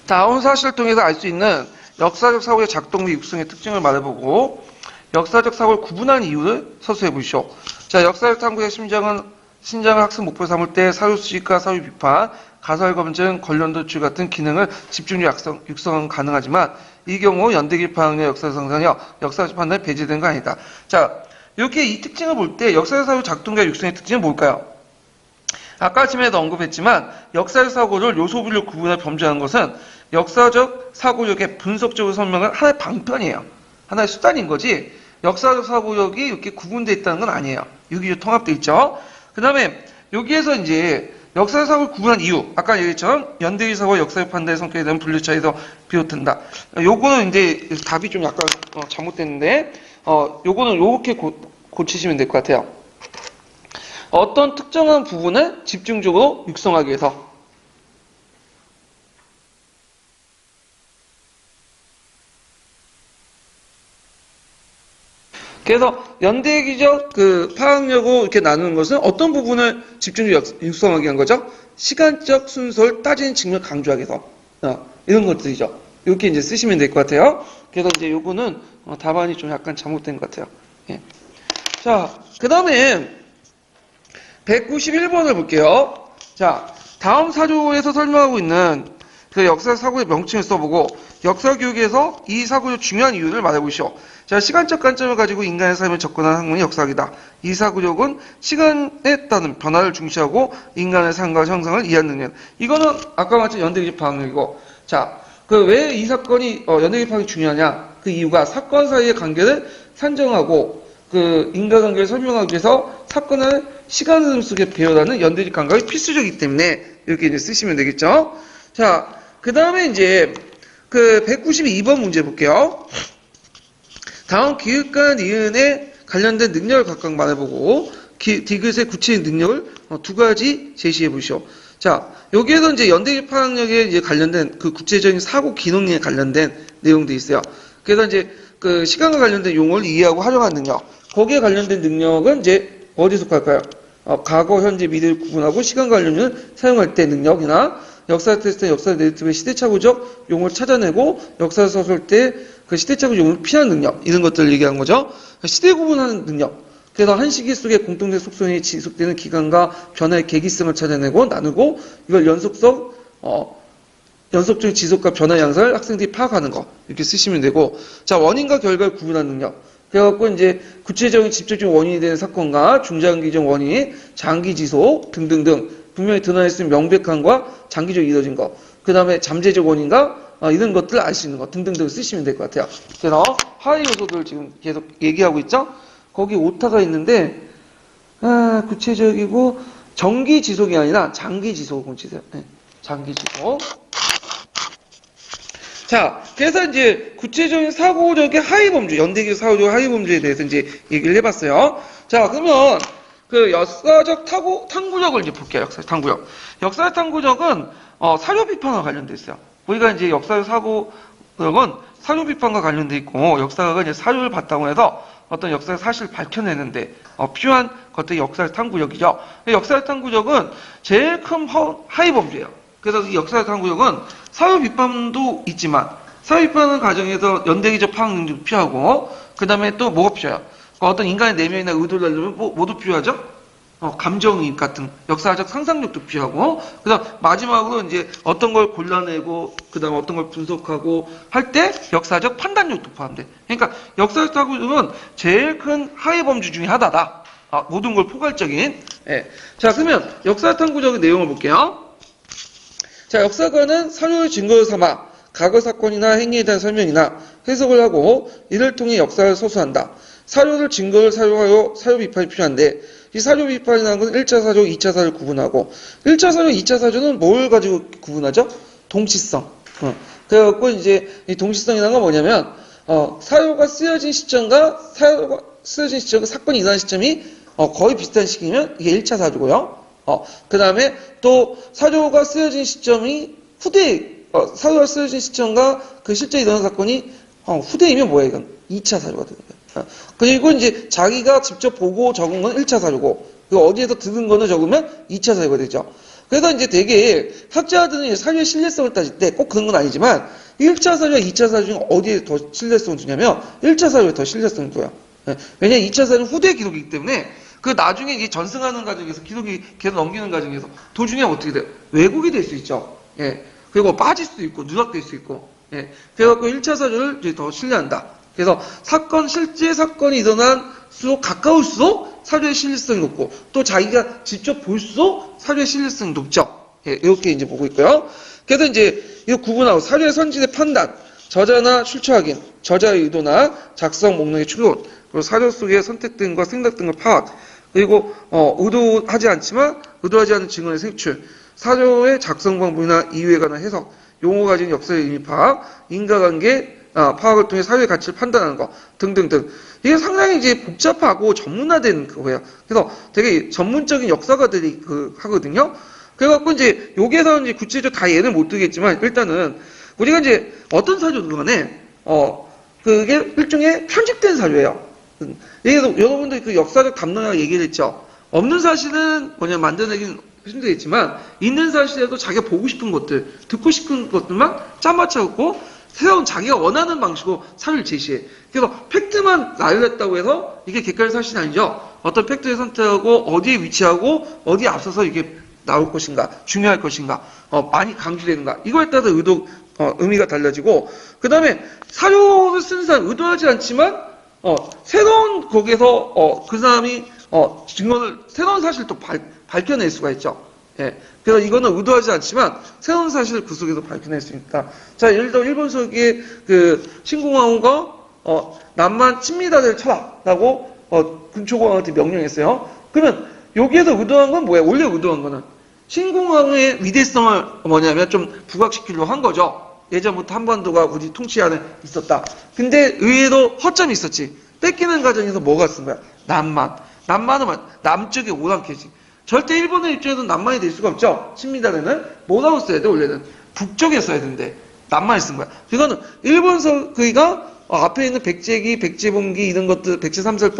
다음 사실을 통해서 알 수 있는 역사적 사고의 작동 및 육성의 특징을 말해보고 역사적 사고를 구분한 이유를 서술해 보시오. 자, 역사적 탐구의 신장을 학습 목표 삼을 때 사유 수집과 사유 비판, 가설 검증, 관련 도출 같은 기능을 집중력 육성은 가능하지만 이 경우 연대기 파악력, 역사적 상상력, 역사적 판단이 배제된 거 아니다. 자, 이렇게 이 특징을 볼 때 역사적 사고 작동과 육성의 특징은 뭘까요? 아까 아침에도 언급했지만 역사적 사고를 요소 분류 구분해 범죄하는 것은 역사적 사고력의 분석적으로 설명한 하나의 방편이에요. 하나의 수단인 거지 역사적 사고력이 이렇게 구분되어 있다는 건 아니에요. 여기 통합되어 있죠. 그 다음에 여기에서 이제 역사적 사고를 구분한 이유, 아까 얘기했처럼 연대기 사고와 역사적 판단의 성격에 대한 분류 차이에서 비롯된다. 요거는 이제 답이 좀 약간 잘못됐는데 요거는 요렇게 고치시면 될 것 같아요. 어떤 특정한 부분을 집중적으로 육성하기 위해서. 그래서 연대기적 파악력으로 이렇게 나누는 것은 어떤 부분을 집중적으로 육성하기 위한 거죠? 시간적 순서를 따지는 측면을 강조하기 위해서. 이런 것들이죠. 이렇게 이제 쓰시면 될 것 같아요. 그래서 이제 요거는 답안이 좀 약간 잘못된 것 같아요. 예. 자, 그 다음에 191번을 볼게요. 자, 다음 사조에서 설명하고 있는 그 역사 사고의 명칭을 써보고 역사 교육에서 이 사고의 중요한 이유를 말해보시오. 자, 시간적 관점을 가지고 인간의 삶을 접근한 학문이 역사학이다. 이 사고력은 시간에 따른 변화를 중시하고 인간의 삶과 형상을 이해하는 능력. 이거는 아까 말했던 연대기적 파악력이고, 자, 왜 이 사건이 연대기적 파악이 중요하냐? 그 이유가 사건 사이의 관계를 산정하고 인과관계를 설명하기 위해서 사건을 시간 흐름 속에 배열하는 연대적 감각이 필수적이기 때문에 이렇게 이제 쓰시면 되겠죠. 자, 그 다음에 이제 192번 문제 볼게요. 다음 기획과 니은에 관련된 능력을 각각 말해보고 디귿의 구체적인 능력을 두 가지 제시해 보시오. 자, 여기에서 이제 연대적 파악력에 이제 관련된 구체적인 사고 기능에 관련된 내용도 있어요. 그래서 이제 시간과 관련된 용어를 이해하고 활용하는 능력. 거기에 관련된 능력은 이제 어디에 속할까요? 과거, 현재, 미래를 구분하고 시간과 관련된 사용할 때 능력이나 역사 테스트, 역사 내리티브의 시대착오적 용어를 찾아내고 역사 서술 때 그 시대착오 용어를 피하는 능력 이런 것들을 얘기한 거죠. 시대 구분하는 능력. 그래서 한 시기 속에 공통된 속성이 지속되는 기간과 변화의 계기성을 찾아내고 나누고 이걸 연속적인 지속과 변화 양상을 학생들이 파악하는 거 이렇게 쓰시면 되고 자 원인과 결과를 구분하는 능력. 그래갖고 이제 구체적인 직접적인 원인이 되는 사건과 중장기적 원인, 장기 지속 등등등 분명히 드러냈으면 명백함과 장기적으로 이루어진 거. 그 다음에 잠재적 원인과 이런 것들을 알 수 있는 거 등등등 쓰시면 될 것 같아요. 그래서 하위 요소들 지금 계속 얘기하고 있죠. 거기 오타가 있는데 구체적이고 정기 지속이 아니라 장기 지속을 치세요. 네, 장기 지속. 자, 그래서 이제 구체적인 사고력의 하위 범주, 연대기적 사고력 하위 범주에 대해서 이제 얘기를 해봤어요. 자, 그러면 역사적 탐구력을 이제 볼게요. 역사적 탐구력. 역사적 탐구력은 사료 비판과 관련돼 있어요. 우리가 이제 역사적 사고력은 사료 비판과 관련돼 있고 역사가 이제 사료를 바탕으로 해서 어떤 역사의 사실을 밝혀내는데 필요한 것들이 역사적 탐구력이죠. 역사적 탐구력은 제일 큰 하위 범주예요. 그래서 이 역사적 탐구력은 사회 비판도 있지만 사회 비판의 과정에서 연대기적 파악 능력도 필요하고 그 다음에 또 뭐가 필요해요? 어떤 인간의 내면이나 의도를 알려면 뭐도 필요하죠? 감정이입 같은 역사적 상상력도 필요하고 그다음 마지막으로 이제 어떤 걸 골라내고 그다음 어떤 걸 분석하고 할 때 역사적 판단력도 포함돼. 그러니까 역사적 탐구력은 제일 큰 하위 범주 중에 하나다. 모든 걸 포괄적인. 예. 자 그러면 역사적 탐구적인 내용을 볼게요. 자, 역사관은 사료를 증거로 삼아 과거 사건이나 행위에 대한 설명이나 해석을 하고 이를 통해 역사를 서술한다. 사료를 증거를 사용하여 사료 비판이 필요한데 이 사료 비판이라는 것은 1차 사료, 2차 사료를 구분하고 1차 사료, 2차 사료는 뭘 가지고 구분하죠? 동시성. 그래갖고 이제 이 동시성이라는 건 뭐냐면 사료가 쓰여진 시점과 사건이 일어난 시점이 거의 비슷한 시기면 이게 1차 사료고요. 그 다음에 또 사료가 쓰여진 시점이 사료가 쓰여진 시점과 그 실제 일어난 사건이 후대이면 뭐야 이건? 2차 사료가 되는 거예요. 그리고 이제 자기가 직접 보고 적은 건 1차 사료고 그리고 어디에서 들은 거는 적으면 2차 사료가 되죠. 그래서 이제 되게 학자들은 사료의 신뢰성을 따질 때 꼭 그런 건 아니지만 1차 사료와 2차 사료 중 어디에 더 신뢰성을 두냐면 1차 사료에 더 신뢰성을 둬요. 왜냐면 2차 사료는 후대 기록이기 때문에 나중에 이게 전승하는 과정에서 기록이 계속 넘기는 과정에서 도중에 어떻게 돼요? 왜곡이 될 수 있죠. 예. 그리고 빠질 수도 있고 누락될 수 있고. 예. 그래갖고 1차 사료를 이제 더 신뢰한다. 그래서 실제 사건이 일어난수록 가까울수록 사료의 신뢰성이 높고, 또 자기가 직접 볼수록 사료의 신뢰성이 높죠. 예, 이렇게 이제 보고 있고요. 그래서 이제 이거 구분하고 사료의 선진의 판단, 저자나 출처 확인, 저자의 의도나 작성 목록의 추론, 그리고 사료 속의 선택 등과 생각 등을 파악, 그리고 의도하지 않은 증언의 색출, 사료의 작성 방법이나 이유에 관한 해석, 용어가 가진 역사의 의미 파악, 인과관계 파악을 통해 사료의 가치를 판단하는 것 등등등. 이게 상당히 이제 복잡하고 전문화된 거예요. 그래서 되게 전문적인 역사가들이 하거든요. 그래갖고 이제 여기에서는 이제 구체적으로 다 예를 못 들겠지만, 일단은 우리가 이제 어떤 사료든 간에 그게 일종의 편집된 사료예요. 예를 들어 여러분들 그 역사적 담론이라고 얘기를 했죠. 없는 사실은 만들어내기는 힘들겠지만, 있는 사실에도 자기가 보고 싶은 것들, 듣고 싶은 것들만 짜맞춰갖고 새로운 자기가 원하는 방식으로 사료를 제시해. 그래서 팩트만 나열했다고 해서 이게 객관적 사실이 아니죠. 어떤 팩트를 선택하고 어디에 위치하고 어디에 앞서서 이게 나올 것인가, 중요할 것인가, 많이 강조되는가, 이거에 따라서 의미가 달라지고, 그 다음에 사료를 쓰는 사람 의도하지 않지만 새로운 거기에서 그 사람이 새로운 사실을 또 밝혀낼 수가 있죠. 예. 그래서 이거는 의도하지 않지만 새로운 사실을 그 속에서 밝혀낼 수 있다. 자, 예를 들어 일본 서기의 신궁왕후가 남만 친미다를 쳐라라고 군초공왕한테 명령했어요. 그러면 여기에서 의도한 건 뭐예요? 원래 의도한 거는 신궁왕후의 위대성을 좀 부각시키려고 한 거죠. 예전부터 한반도가 우리 통치 안에 있었다. 근데 의외로 허점이 있었지. 뺏기는 과정에서 뭐가 쓴 거야? 남만. 남만은 남쪽의 오랑캐지. 절대 일본의 입장에서는 남만이 될 수가 없죠. 친미단에는 뭐라고 써야 돼? 원래는 북쪽에 써야 되는데 남만이 쓴 거야. 이거는 일본 서기가 앞에 있는 백제기, 백제봉기 이런 것들, 백제 삼설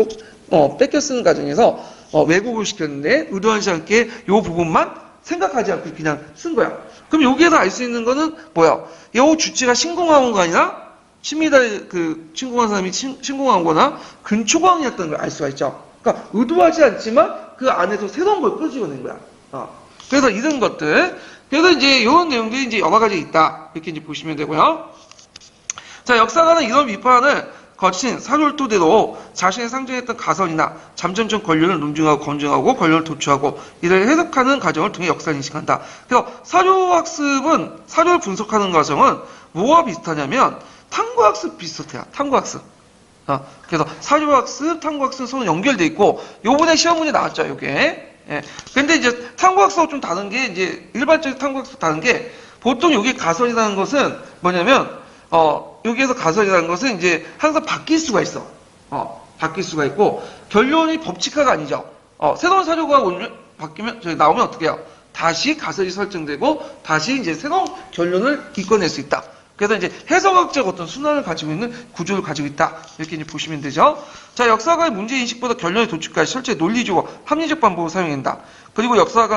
뺏겨 쓰는 과정에서 왜곡을 시켰는데 의도하지 않게 요 부분만 생각하지 않고 그냥 쓴 거야. 그럼 여기에서 알 수 있는 거는 뭐야? 요 주체가 신궁왕후가 아니라 친미다의 친궁한 사람이 신궁왕후거나 근초광이었다는 걸 알 수가 있죠. 그러니까 의도하지 않지만 그 안에서 새로운 걸 끄집어낸 거야. 그래서 이런 것들. 그래서 이제 이런 내용들이 이제 여러 가지 있다. 이렇게 이제 보시면 되고요. 자, 역사가는 이런 비판을 거친 사료를 토대로 자신이 상징했던 가설이나 잠재적 권력을 논증하고 검증하고 권력을 도취하고 이를 해석하는 과정을 통해 역사를 인식한다. 그래서 사료학습은, 사료를 분석하는 과정은 뭐와 비슷하냐면 탐구학습 비슷해요. 탐구학습. 그래서 사료학습, 탐구학습은 서로 연결돼 있고, 요번에 시험 문제 나왔죠, 요게. 예. 근데 이제 탐구학습하고 좀 다른 게, 이제 일반적인 탐구학습 다른 게, 보통 요게 가설이라는 것은 뭐냐면, 여기에서 가설이라는 것은 이제 항상 바뀔 수가 있어. 바뀔 수가 있고, 결론이 법칙화가 아니죠. 새로운 사료가 나오면 어떻게 해요? 다시 가설이 설정되고, 다시 이제 새로운 결론을 이끌어낼 수 있다. 그래서 이제 해석학적 어떤 순환을 가지고 있는 구조를 가지고 있다. 이렇게 이제 보시면 되죠. 자, 역사가의 문제인식보다 결론의 도출까지 실제 논리적으로 합리적 방법을 사용한다. 그리고 역사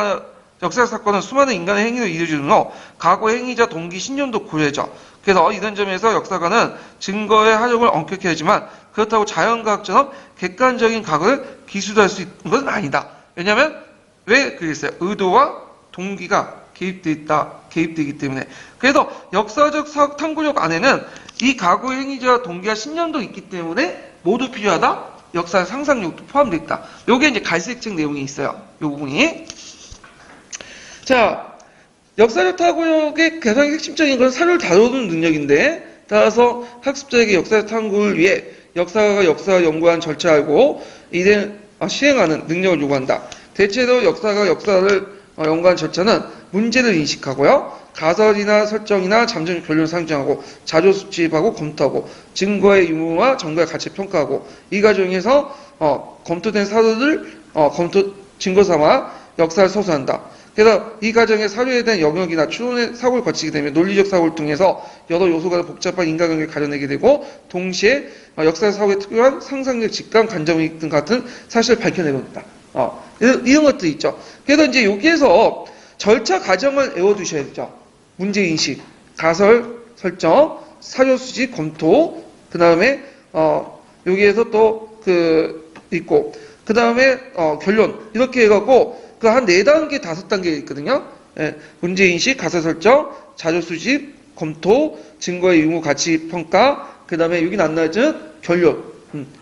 사건은 수많은 인간의 행위로 이루어지므로 과거의 행위자 동기 신념도 고려해져. 그래서 이런 점에서 역사가는 증거의 활용을 엄격히 하지만 그렇다고 자연과학처럼 객관적인 과거를 기술할 수 있는 것은 아니다. 왜냐하면 왜 그랬어요? 의도와 동기가 개입되기 때문에. 그래서 역사적 탐구력 안에는 이 과거의 행위자 동기와 신념도 있기 때문에 모두 필요하다. 역사의 상상력도 포함되어 있다. 요게 이제 갈색책 내용이 있어요. 요 부분이. 자, 역사적 탐구력의 가장 핵심적인 건 사료를 다루는 능력인데, 따라서 학습자에게 역사적 탐구를 위해 역사가가 역사를 연구한 절차를 알고 이를 시행하는 능력을 요구한다. 대체로 역사가 역사를 연구한 절차는 문제를 인식하고요, 가설이나 설정이나 잠재적 결론을 상정하고 자료 수집하고 검토하고 증거의 유무와 정보의 가치를 평가하고 이 과정에서 검토된 사료를 증거 삼아 역사를 서술한다. 그래서 이 과정에 사료에 대한 영역이나 추론의 사고를 거치게 되면 논리적 사고를 통해서 여러 요소가 복잡한 인과관계를 가려내게 되고, 동시에 역사 사고에 특유한 상상력, 직감, 감정이익 등 같은 사실을 밝혀내고있다. 이런 것들이 있죠. 그래서 이제 여기에서 절차 과정을 외워두셔야 되죠. 문제인식, 가설, 설정, 사료 수집, 검토, 그 다음에 여기에서 또 있고, 그 다음에 결론, 이렇게 해갖고 그 한 4단계, 5단계 있거든요. 예, 문제인식, 가설 설정, 자료 수집, 검토, 증거의 유무, 가치 평가, 그 다음에 여긴 안 낮은 결론.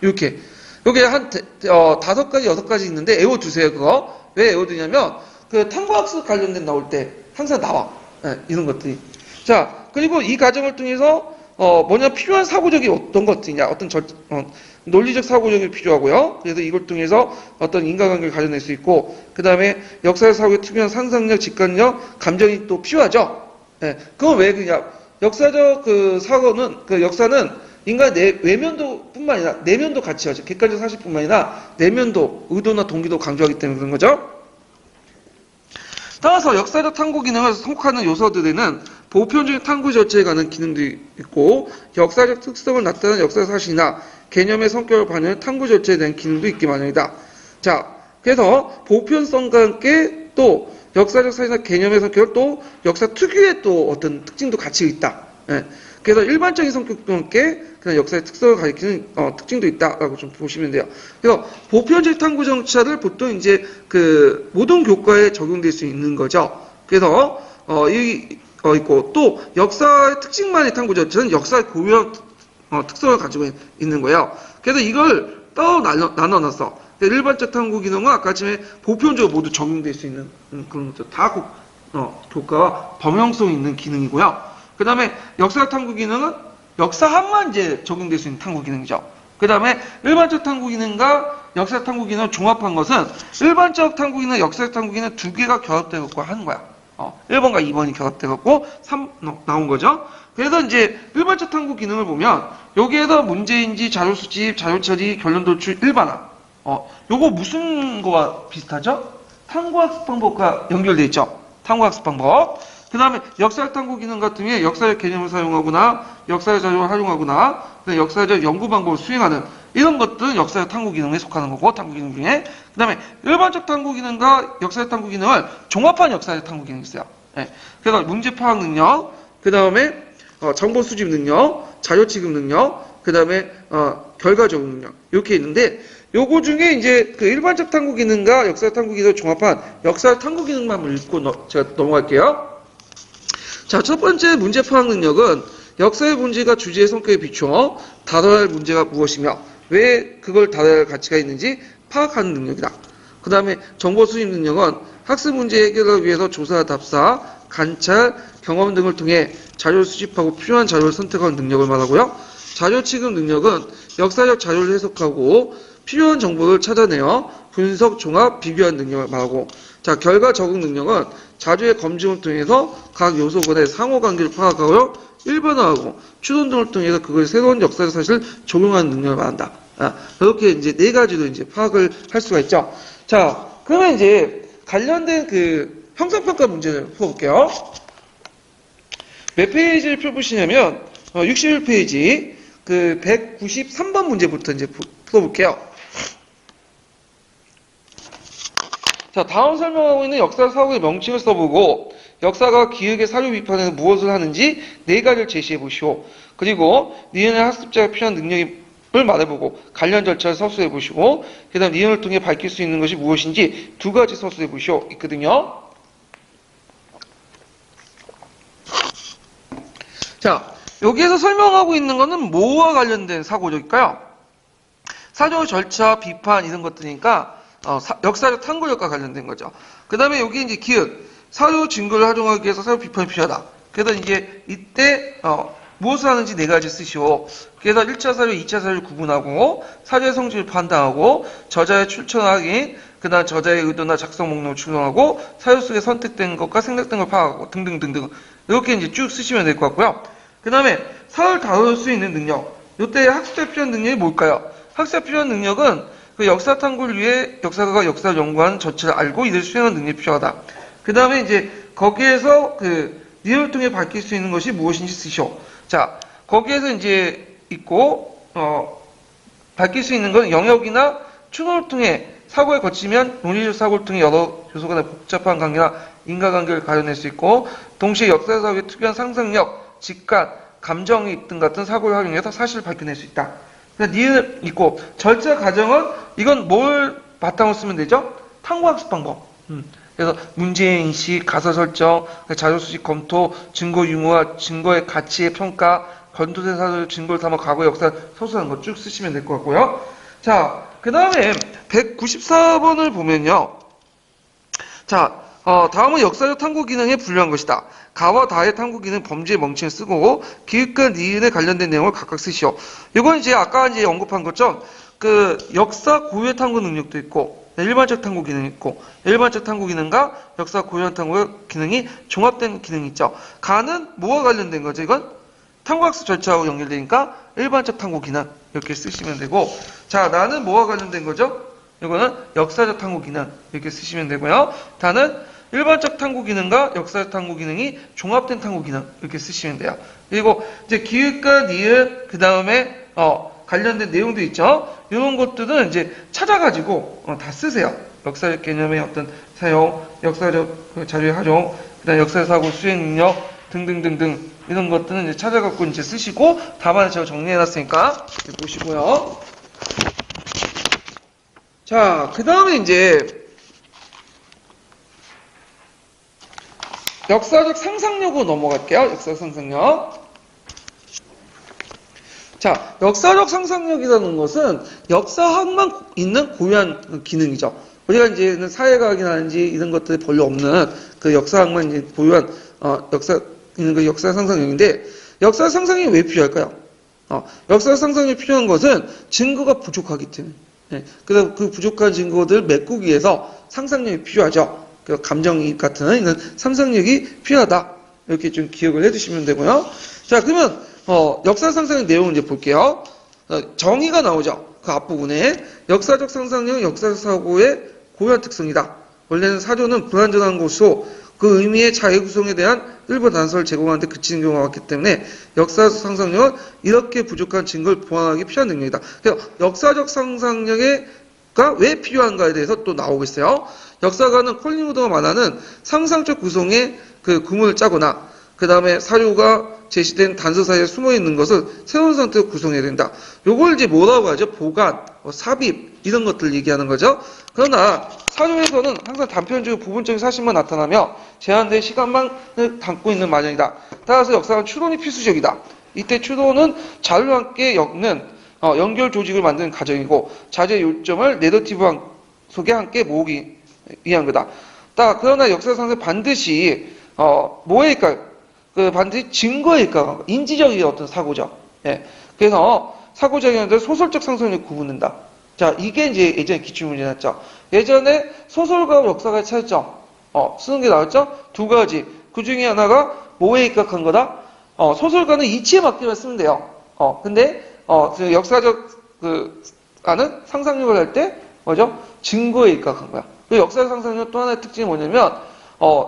이렇게. 요게 한 5가지, 6가지 있는데 외워두세요, 그거. 왜 외워두냐면, 그 탐구학습 관련된 나올 때 항상 나와. 네, 이런 것들이. 자, 그리고 이 과정을 통해서, 필요한 사고력이 어떤 것들이냐, 논리적 사고력이 필요하고요. 그래서 이걸 통해서 어떤 인과관계를 가져낼 수 있고, 그 다음에 역사적 사고에 특유한 상상력, 직관력, 감정이 또 필요하죠. 예, 그건 왜 그냥, 역사적 역사는 인간 외면도뿐만 아니라 내면도 같이 하죠. 객관적 사실뿐만 아니라 내면도, 의도나 동기도 강조하기 때문에 그런 거죠. 따라서 역사적 탐구 기능을 성공하는 요소들에는 보편적인 탐구 절차에 관한 기능도 있고 역사적 특성을 나타내는 역사 사실이나 개념의 성격을 반영하는 탐구 절차에 대한 기능도 있기 마련이다. 자, 그래서 보편성과 함께 또 역사적 사실이나 개념의 성격을 또 역사 특유의 또 어떤 특징도 같이 있다. 예. 그래서 일반적인 성격과 함께 그냥 역사의 특성을 가리키는 특징도 있다라고 좀 보시면 돼요. 그래서 보편적 탐구 정차를 보통 이제 그 모든 교과에 적용될 수 있는 거죠. 그래서 있고 또 역사의 특징만의 탐구 정차는 역사의 고유한 특성을 가지고 있는 거예요. 그래서 이걸 나눠놨어. 일반적 탐구 기능은 아까 전에 보편적으로 모두 적용될 수 있는 그런 것들 다 교과와 범용성 있는 기능이고요. 그 다음에 역사 탐구 기능은 역사학만 이제 적용될 수 있는 탐구 기능이죠. 그 다음에 일반적 탐구 기능과 역사 탐구 기능을 종합한 것은 일반적 탐구 기능, 역사적 탐구 기능 두 개가 결합되고 하는 거야. 1번과 2번이 결합되고 3 나온 거죠. 그래서 이제 일반적 탐구 기능을 보면 여기에서 문제인지 자료 수집, 자료 처리, 결론 도출, 일반화. 요거 무슨 거와 비슷하죠? 탐구학습 방법과 연결되어 있죠. 탐구학습 방법. 그 다음에 역사적 탐구 기능 같은 경우에 역사적 개념을 사용하거나 역사적 자료를 활용하거나 역사적 연구 방법을 수행하는 이런 것들은 역사적 탐구 기능에 속하는 거고 탐구 기능 중에 그 다음에 일반적 탐구 기능과 역사적 탐구 기능을 종합한 역사적 탐구 기능이 있어요. 네. 그래서 문제 파악 능력, 그 다음에 정보 수집 능력, 자료 취급 능력, 그 다음에 결과 적용 능력 이렇게 있는데 요거 중에 이제 그 일반적 탐구 기능과 역사적 탐구 기능을 종합한 역사적 탐구 기능만 한번 읽고 제가 넘어갈게요. 자, 첫 번째 문제 파악 능력은 역사의 문제가 주제의 성격에 비추어 다뤄야 할 문제가 무엇이며 왜 그걸 다뤄야 할 가치가 있는지 파악하는 능력이다. 그 다음에 정보 수집 능력은 학습 문제 해결을 위해서 조사, 답사, 관찰, 경험 등을 통해 자료를 수집하고 필요한 자료를 선택하는 능력을 말하고요. 자료 취급 능력은 역사적 자료를 해석하고 필요한 정보를 찾아내어 분석, 종합, 비교하는 능력을 말하고 자, 결과 적응 능력은 자료의 검증을 통해서 각 요소 간의 상호관계를 파악하고요. 일반화하고 추론 등을 통해서 그걸 새로운 역사적 사실을 적용하는 능력을 말한다. 이렇게 이제 4가지로 이제 파악을 할 수가 있죠. 자, 그러면 이제 관련된 그 형사평가 문제를 풀어볼게요. 몇 페이지를 펴보시냐면 61페이지 그 193번 문제부터 이제 풀어볼게요. 자, 다음 설명하고 있는 역사 사고의 명칭을 써보고 역사가 기획의 사료 비판에는 무엇을 하는지 4가지를 제시해 보시오. 그리고 니은의 학습자가 필요한 능력을 말해보고 관련 절차를 서술해 보시고 그 다음 니은을 통해 밝힐 수 있는 것이 무엇인지 2가지 서술해 보시오. 있거든요. 자, 여기에서 설명하고 있는 거는 뭐와 관련된 사고력일까요? 사료 절차, 비판 이런 것들이니까 역사적 탐구력과 관련된 거죠. 그 다음에 여기 이제 기획, 사료 증거를 활용하기 위해서 사료 비판이 필요하다. 그래서 이제 이때 무엇을 하는지 4가지 쓰시오. 그래서 1차 사료, 2차 사료를 구분하고 사료의 성질을 판단하고 저자의 출처 확인, 그 다음 저자의 의도나 작성 목록을 추론하고 사료 속에 선택된 것과 생략된 걸 파악하고 등등등등 이렇게 이제 쭉 쓰시면 될 것 같고요. 그 다음에 사료를 다룰 수 있는 능력. 이때 학습자에 필요한 능력이 뭘까요? 학습자에 필요한 능력은 그 역사 탐구를 위해 역사가가 역사를 연구하는 절차를 알고 이를 수행하는 능력이 필요하다. 그 다음에 이제 거기에서 그 니은을 통해 밝힐 수 있는 것이 무엇인지 쓰시오. 자, 거기에서 이제 있고 밝힐 수 있는 건 영역이나 추론을 통해 사고에 거치면 논리적 사고를 통해 여러 요소 간의 복잡한 관계나 인과관계를 가려낼 수 있고 동시에 역사 사고의 특유한 상상력, 직관, 감정이 등 같은 사고를 활용해서 사실을 밝혀낼 수 있다. 니은 있고 절차 과정은 이건 뭘 바탕으로 쓰면 되죠? 탐구학습 방법. 그래서 문제인식, 가설 설정, 자료 수집 검토, 증거 유무와 증거의 가치의 평가, 건조된 사료를 증거를 삼아 과거 역사 서술한 거 쭉 쓰시면 될 것 같고요. 자, 그 다음에 194번을 보면요. 자, 다음은 역사적 탐구 기능에 분류한 것이다. 가와 다의 탐구 기능 범주의 멍칭을 쓰고 기읍과 니은에 관련된 내용을 각각 쓰시오. 이건 이제 아까 이제 언급한 것처럼 그 역사 고유의 탐구 능력도 있고 일반적 탐구 기능이 있고 일반적 탐구 기능과 역사 고유한 탐구 기능이 종합된 기능이 있죠. 가는 뭐와 관련된 거죠? 이건 탐구학습 절차하고 연결되니까 일반적 탐구 기능 이렇게 쓰시면 되고, 자, 나는 뭐와 관련된 거죠? 이거는 역사적 탐구 기능 이렇게 쓰시면 되고요. 다는 일반적 탐구 기능과 역사적 탐구 기능이 종합된 탐구 기능 이렇게 쓰시면 돼요. 그리고 이제 기읍과 니은 그 다음에 관련된 내용도 있죠. 이런 것들은 이제 찾아가지고 다 쓰세요. 역사적 개념의 어떤 사용, 역사적 그 자료의 활용, 그다음 역사 사고 수행 능력 등등등등 이런 것들은 이제 찾아갖고 이제 쓰시고 답안을 제가 정리해놨으니까 보시고요. 자, 그 다음에 이제 역사적 상상력으로 넘어갈게요. 역사적 상상력. 자, 역사적 상상력이라는 것은 역사학만 있는 고유한 기능이죠. 우리가 이제 사회과학이라든지 이런 것들이 별로 없는 그 역사학만 이제 고유한 역사 있는 그 역사 상상력인데, 역사 상상력이 왜 필요할까요? 역사 상상력이 필요한 것은 증거가 부족하기 때문에. 네, 그래서 그 부족한 증거들을 메꾸기 위해서 상상력이 필요하죠. 그 감정이입 같은 이런 상상력이 필요하다. 이렇게 좀 기억을 해두시면 되고요. 자, 그러면 역사 상상의 내용을 이제 볼게요. 정의가 나오죠. 그 앞부분에 역사적 상상력은 역사적 사고의 고유한 특성이다. 원래는 사료는 불완전한 것으로 그 의미의 자의 구성에 대한 일부 단서를 제공하는 데 그치는 경우가 많기 때문에 역사적 상상력은 이렇게 부족한 증거를 보완하기 필요한 능력이다. 그래서 역사적 상상력가 왜 필요한가에 대해서 또 나오고 있어요. 역사가는 콜링우드가 말하는 상상적 구성의 그 구문을 짜거나 그 다음에 사료가 제시된 단서 사이에 숨어 있는 것을 새로운 상태로 구성해야 된다. 요걸 이제 뭐라고 하죠? 보관, 삽입 이런 것들 얘기하는 거죠. 그러나 사료에서는 항상 단편적이고 부분적인 사실만 나타나며 제한된 시간만을 담고 있는 마련이다. 따라서 역사는 추론이 필수적이다. 이때 추론은 자료와 함께 엮는 연결 조직을 만드는 과정이고 자료의 요점을 내러티브 속에 함께 모으기 위한 거다. 그러나 역사 상승 반드시 뭐에 있까요? 반드시 증거에 있까 인지적인 어떤 사고죠. 예. 그래서 사고적인 소설적 상상력을 구분한다. 자, 이게 이제 예전에 기출문제였죠. 예전에 소설과 역사가 차이점 쓰는 게 나왔죠. 두 가지. 그 중에 하나가 뭐에 입각한 거다. 소설가는 이치에 맞게만 쓰면 돼요. 근데 그 역사적 아는 상상력을 할 때 뭐죠? 증거에 입각한 거야. 그 역사적 상상력 또 하나의 특징이 뭐냐면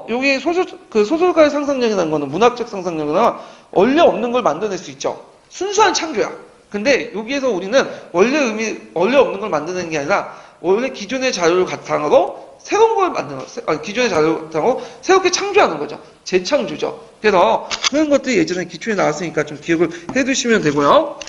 여기 소설가의 상상력이라는 거는 문학적 상상력이나 원래 없는 걸 만들어낼 수 있죠. 순수한 창조야. 근데 여기에서 우리는 원래 없는 걸 만드는 게 아니라 원래 기존의 자료를 바탕으로 새로운 걸 기존의 자료를 바탕으로 새롭게 창조하는 거죠. 재창조죠. 그래서 그런 것들이 예전에 기출에 나왔으니까 좀 기억을 해두시면 되고요.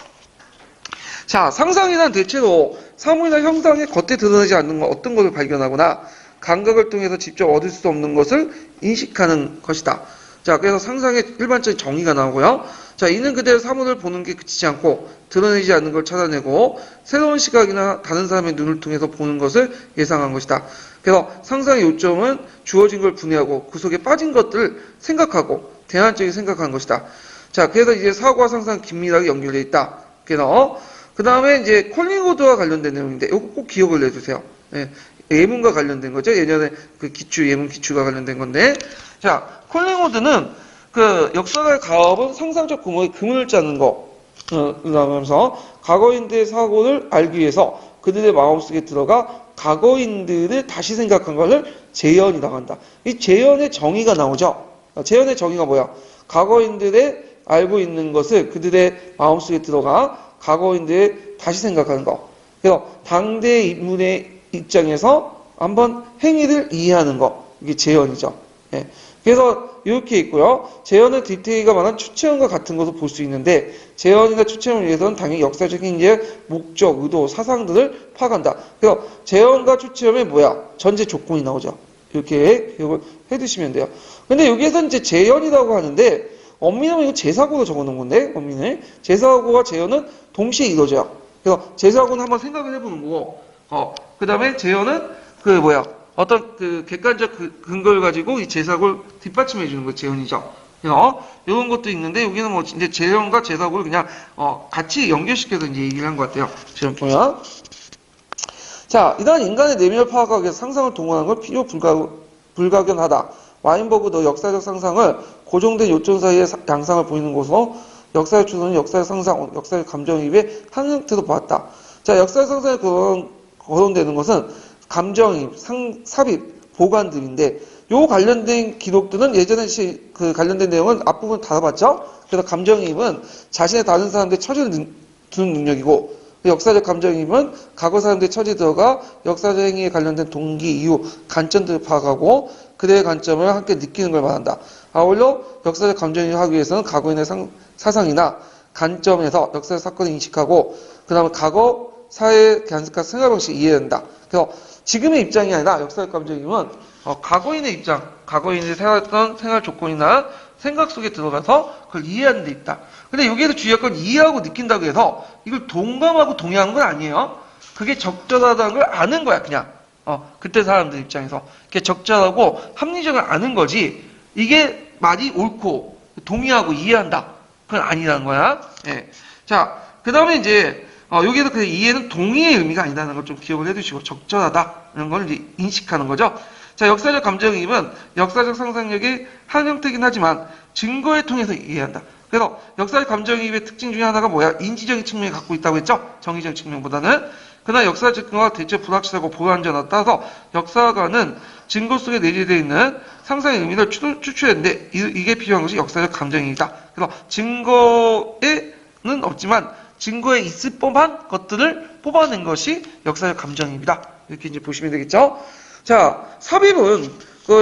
자, 상상이란 대체로 사물이나 형상의 겉에 드러나지 않는 어떤 것을 발견하거나 감각을 통해서 직접 얻을 수 없는 것을 인식하는 것이다. 자, 그래서 상상의 일반적인 정의가 나오고요. 자, 이는 그대로 사물을 보는 게 그치지 않고 드러내지 않는 걸 찾아내고 새로운 시각이나 다른 사람의 눈을 통해서 보는 것을 예상한 것이다. 그래서 상상의 요점은 주어진 걸 분해하고 그 속에 빠진 것들을 생각하고 대안적인 생각하는 것이다. 자, 그래서 이제 사고와 상상 긴밀하게 연결되어 있다. 그래서 그 다음에 이제 콜링우드와 관련된 내용인데 이거 꼭 기억을 내주세요. 예. 예문과 관련된 거죠. 예전에 그 예문 기출과 관련된 건데. 자, 콜링우드는 그 역사가의 가업은 상상적 구문을 짜는 거. 그러면서 과거인들의 사고를 알기 위해서 그들의 마음속에 들어가 과거인들을 다시 생각한 것을 재현이라고 한다. 이 재현의 정의가 나오죠. 재현의 정의가 뭐야? 과거인들의 알고 있는 것을 그들의 마음속에 들어가 과거인들의 다시 생각하는 거. 그래서 당대 인물의 입장에서 한번 행위를 이해하는 거. 이게 재현이죠. 예. 그래서 이렇게 있고요. 재현의 디테일과 말한 추체험과 같은 것을 볼 수 있는데 재현이나 추체험을 위해서는 당연히 역사적인 이제 목적, 의도, 사상들을 파악한다. 그래서 재현과 추체험의 뭐야? 전제 조건이 나오죠. 이렇게 기억을 해두시면 돼요. 근데 여기에서 이제 재현이라고 하는데 엄밀하면 이거 제사고로 적어놓은 건데, 엄밀히. 제사고와 재현은 동시에 이루어져요. 그래서 제사고는 한번 생각을 해보는 거고, 그 다음에 재현은 어떤 그 객관적 근거를 가지고 이 제사고를 뒷받침해 주는 거 재현이죠. 이런 것도 있는데, 여기는 뭐 이제 재현과 제사고를 그냥 같이 연결시켜서 이제 얘기를 한 것 같아요. 지금 보면. 자, 이러한 인간의 내면을 파악하기 위해서 상상을 동원하는 걸 필요 불가견하다. 와인버그도 역사적 상상을 고정된 요점 사이의 양상을 보이는 것으로 역사의 추론은 역사의 상상, 역사의 감정이입의 한 형태로 보았다. 자, 역사의 상상에 거론되는 것은 감정이입, 삽입, 보관들인데 요 관련된 기록들은 예전에 그 관련된 내용은 앞부분 다뤄봤죠? 그래서 감정이입은 자신의 다른 사람들의 처지를 두는 능력이고 역사적 감정이입은 과거 사람들의 처지에 들어가 역사적 행위에 관련된 동기, 이유, 관점들을 파악하고 그들의 관점을 함께 느끼는 걸 말한다. 아울러 역사적 감정이입을 하기 위해서는 과거인의 사상이나 관점에서 역사적 사건을 인식하고 그 다음에 과거 사회의 관습과 생활 방식을 이해해야 한다. 그래서 지금의 입장이 아니라 역사적 감정이입은 과거인의 입장, 과거인이 살았던 생활 조건이나 생각 속에 들어가서 그걸 이해하는 데 있다. 근데 여기에서 주의할 건 이해하고 느낀다고 해서 이걸 동감하고 동의하는 건 아니에요. 그게 적절하다는 걸 아는 거야, 그냥. 그때 사람들 입장에서. 그게 적절하고 합리적을 아는 거지. 이게 말이 옳고 동의하고 이해한다. 그건 아니라는 거야. 예. 자, 그 다음에 이제 여기에서 그 이해는 동의의 의미가 아니라는 걸 좀 기억을 해두시고 적절하다는 걸 이제 인식하는 거죠. 자, 역사적 감정이입은 역사적 상상력의 한 형태이긴 하지만 증거에 통해서 이해한다. 그래서 역사적 감정이입의 특징 중에 하나가 뭐야? 인지적인 측면을 갖고 있다고 했죠? 정의적인 측면보다는. 그러나 역사적 증거가 대체 불확실하고 불완전하다. 따라서 역사가는 증거 속에 내재되어 있는 상상의 의미를 추출했는데 이게 필요한 것이 역사적 감정이입이다. 그래서 증거에는 없지만 증거에 있을 법한 것들을 뽑아낸 것이 역사적 감정이입이다. 이렇게 이제 보시면 되겠죠? 자, 삽입은,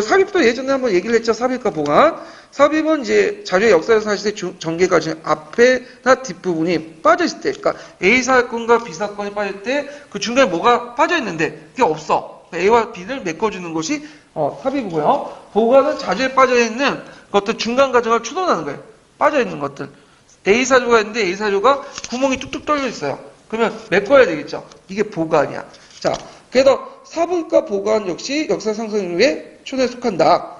삽입도 예전에 한번 얘기를 했죠. 삽입과 보관. 삽입은 이제 자료의 역사적 사실의 전개가 앞에나 뒷부분이 빠져있을 때, 그러니까 A 사건과 B 사건이 빠질 때 그 중간에 뭐가 빠져있는데 그게 없어. A와 B를 메꿔주는 것이 삽입이고요. 보관은 자료에 빠져있는 것들 중간 과정을 추론하는 거예요. 빠져있는 것들. A 사료가 있는데 A 사료가 구멍이 뚝뚝 뚫려 있어요. 그러면 메꿔야 되겠죠. 이게 보관이야. 자, 그래서 삽입과 보관 역시 역사 상상력의 촌에 속한다.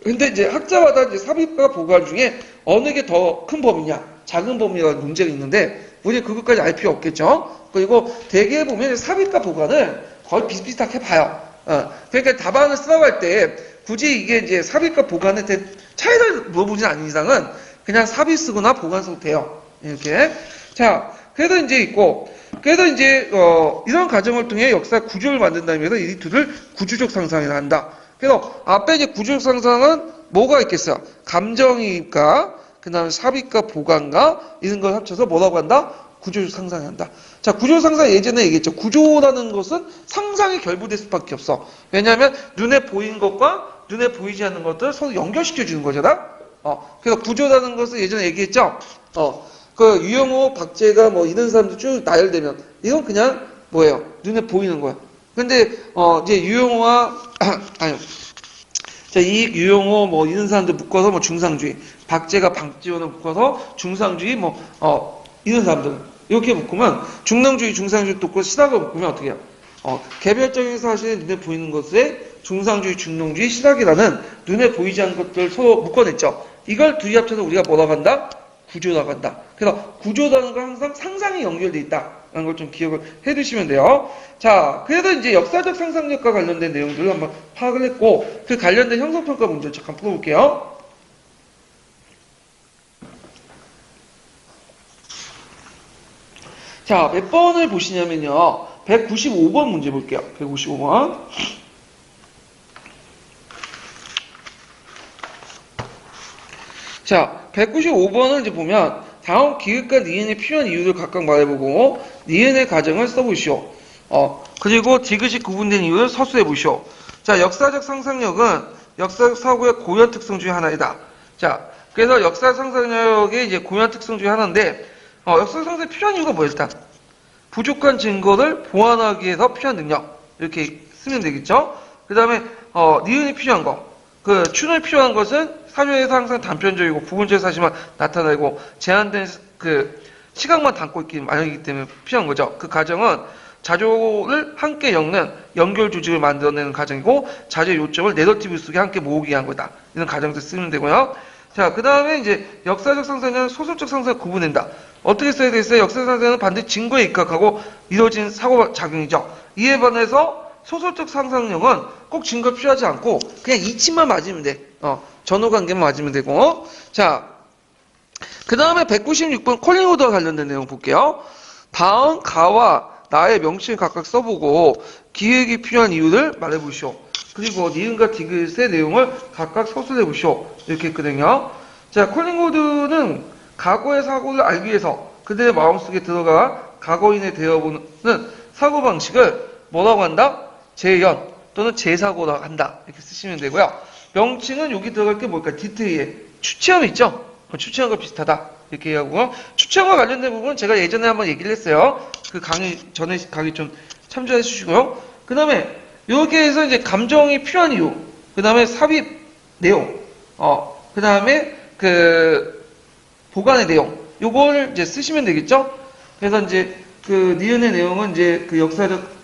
근데 이제 학자마다 이제 삽입과 보관 중에 어느 게 더 큰 범위냐, 작은 범위라는 문제가 있는데 우리 그것까지 알 필요 없겠죠. 그리고 대개 보면 삽입과 보관을 거의 비슷비슷하게 봐요. 그러니까 답안을 쓰라고 할 때 굳이 이게 이제 삽입과 보관에 대해 차이를 물어보진 않는 이상은 그냥 삽입 쓰거나 보관 써도 돼요. 이렇게. 자, 그래서 이제 있고, 그래서 이제, 이런 과정을 통해 역사 구조를 만든다는 의미에서 이 둘을 구조적 상상이라 한다. 그래서 앞에 이제 구조적 상상은 뭐가 있겠어요? 감정이입과, 그 다음에 삽입과 보관과 이런 걸 합쳐서 뭐라고 한다? 구조적 상상이 한다. 자, 구조적 상상 예전에 얘기했죠. 구조라는 것은 상상이 결부될 수밖에 없어. 왜냐하면 눈에 보이는 것과 눈에 보이지 않는 것들을 서로 연결시켜 주는 거잖아? 그래서 구조라는 것을 예전에 얘기했죠? 그 유영호, 박재가 뭐 이런 사람들 쭉 나열되면 이건 그냥 뭐예요? 눈에 보이는 거야. 근데 이제 유영호와 자, 이익, 유영호 뭐 이런 사람들 묶어서 뭐 중상주의, 박재가 박지원을 묶어서 중상주의 이런 사람들 이렇게 묶으면 중랑주의, 중상주의 묶고 시락을 묶으면 어떻게 해요? 개별적인 사실에 눈에 보이는 것에 중상주의, 중농주의, 시락이라는 눈에 보이지 않는 것들 서로 묶어냈죠. 이걸 둘이 합쳐서 우리가 뭐라고 한다? 구조라고 한다. 그래서 구조라는 건 항상 상상이 연결되어 있다라는 걸 좀 기억을 해두시면 돼요. 자, 그래서 이제 역사적 상상력과 관련된 내용들을 한번 파악을 했고 그 관련된 형성평가 문제를 잠깐 풀어볼게요. 자, 몇 번을 보시냐면요. 195번 문제 볼게요. 195번. 자, 195번을 이제 보면 다음 기획과 니은에 필요한 이유를 각각 말해보고 니은의 가정을 써보시오. 그리고 디귿이 구분된 이유를 서술해보시오. 자, 역사적 상상력은 역사적 사고의 고유한 특성 중에 하나이다. 자, 그래서 역사 상상력의 이제 고유한 특성 중에 하나인데 역사적 상상에 필요한 이유가 뭐였다? 부족한 증거를 보완하기 위해서 필요한 능력. 이렇게 쓰면 되겠죠? 그 다음에 니은이 필요한 거. 그 추론이 필요한 것은 사료에서 항상 단편적이고 부분적 사실만 나타나고 제한된 그 시각만 담고 있기 마련이기 때문에 필요한 거죠. 그 과정은 자료를 함께 엮는 연결 조직을 만들어내는 과정이고 자료의 요점을 내러티브 속에 함께 모으기 위한 거다. 이런 과정도 쓰면 되고요. 자, 그 다음에 이제 역사적 상상은 소설적 상상을 구분한다. 어떻게 써야 되겠어요? 역사적 상상은 반드시 증거에 입각하고 이루어진 사고작용이죠. 이에 반해서 소설적 상상력은 꼭 증거 필요하지 않고 그냥 이치만 맞으면 돼. 전후관계만 맞으면 되고. 자, 그 다음에 196번 콜링오더와 관련된 내용 볼게요. 다음 가와 나의 명칭을 각각 써보고 기획이 필요한 이유를 말해보시오. 그리고 니은과 디귿의 내용을 각각 서술해보시오. 이렇게 했거든요. 자, 콜링오드는 과거의 사고를 알기 위해서 그들의 마음속에 들어가 과거인에 대어보는 사고방식을 뭐라고 한다? 재현 또는 재사고라고 한다. 이렇게 쓰시면 되고요. 명칭은 여기 들어갈 게 뭘까? 디테일에 추체험 있죠? 추체험과 비슷하다. 이렇게 하고 추체험과 관련된 부분은 제가 예전에 한번 얘기를 했어요. 그 강의 전에 강의 좀 참조해 주시고요. 그 다음에 여기에 해서 이제 감정이 필요한 이유, 그 다음에 삽입 내용, 그 다음에 그 보관의 내용, 요걸 이제 쓰시면 되겠죠? 그래서 이제 그 니은의 내용은 이제 그 역사적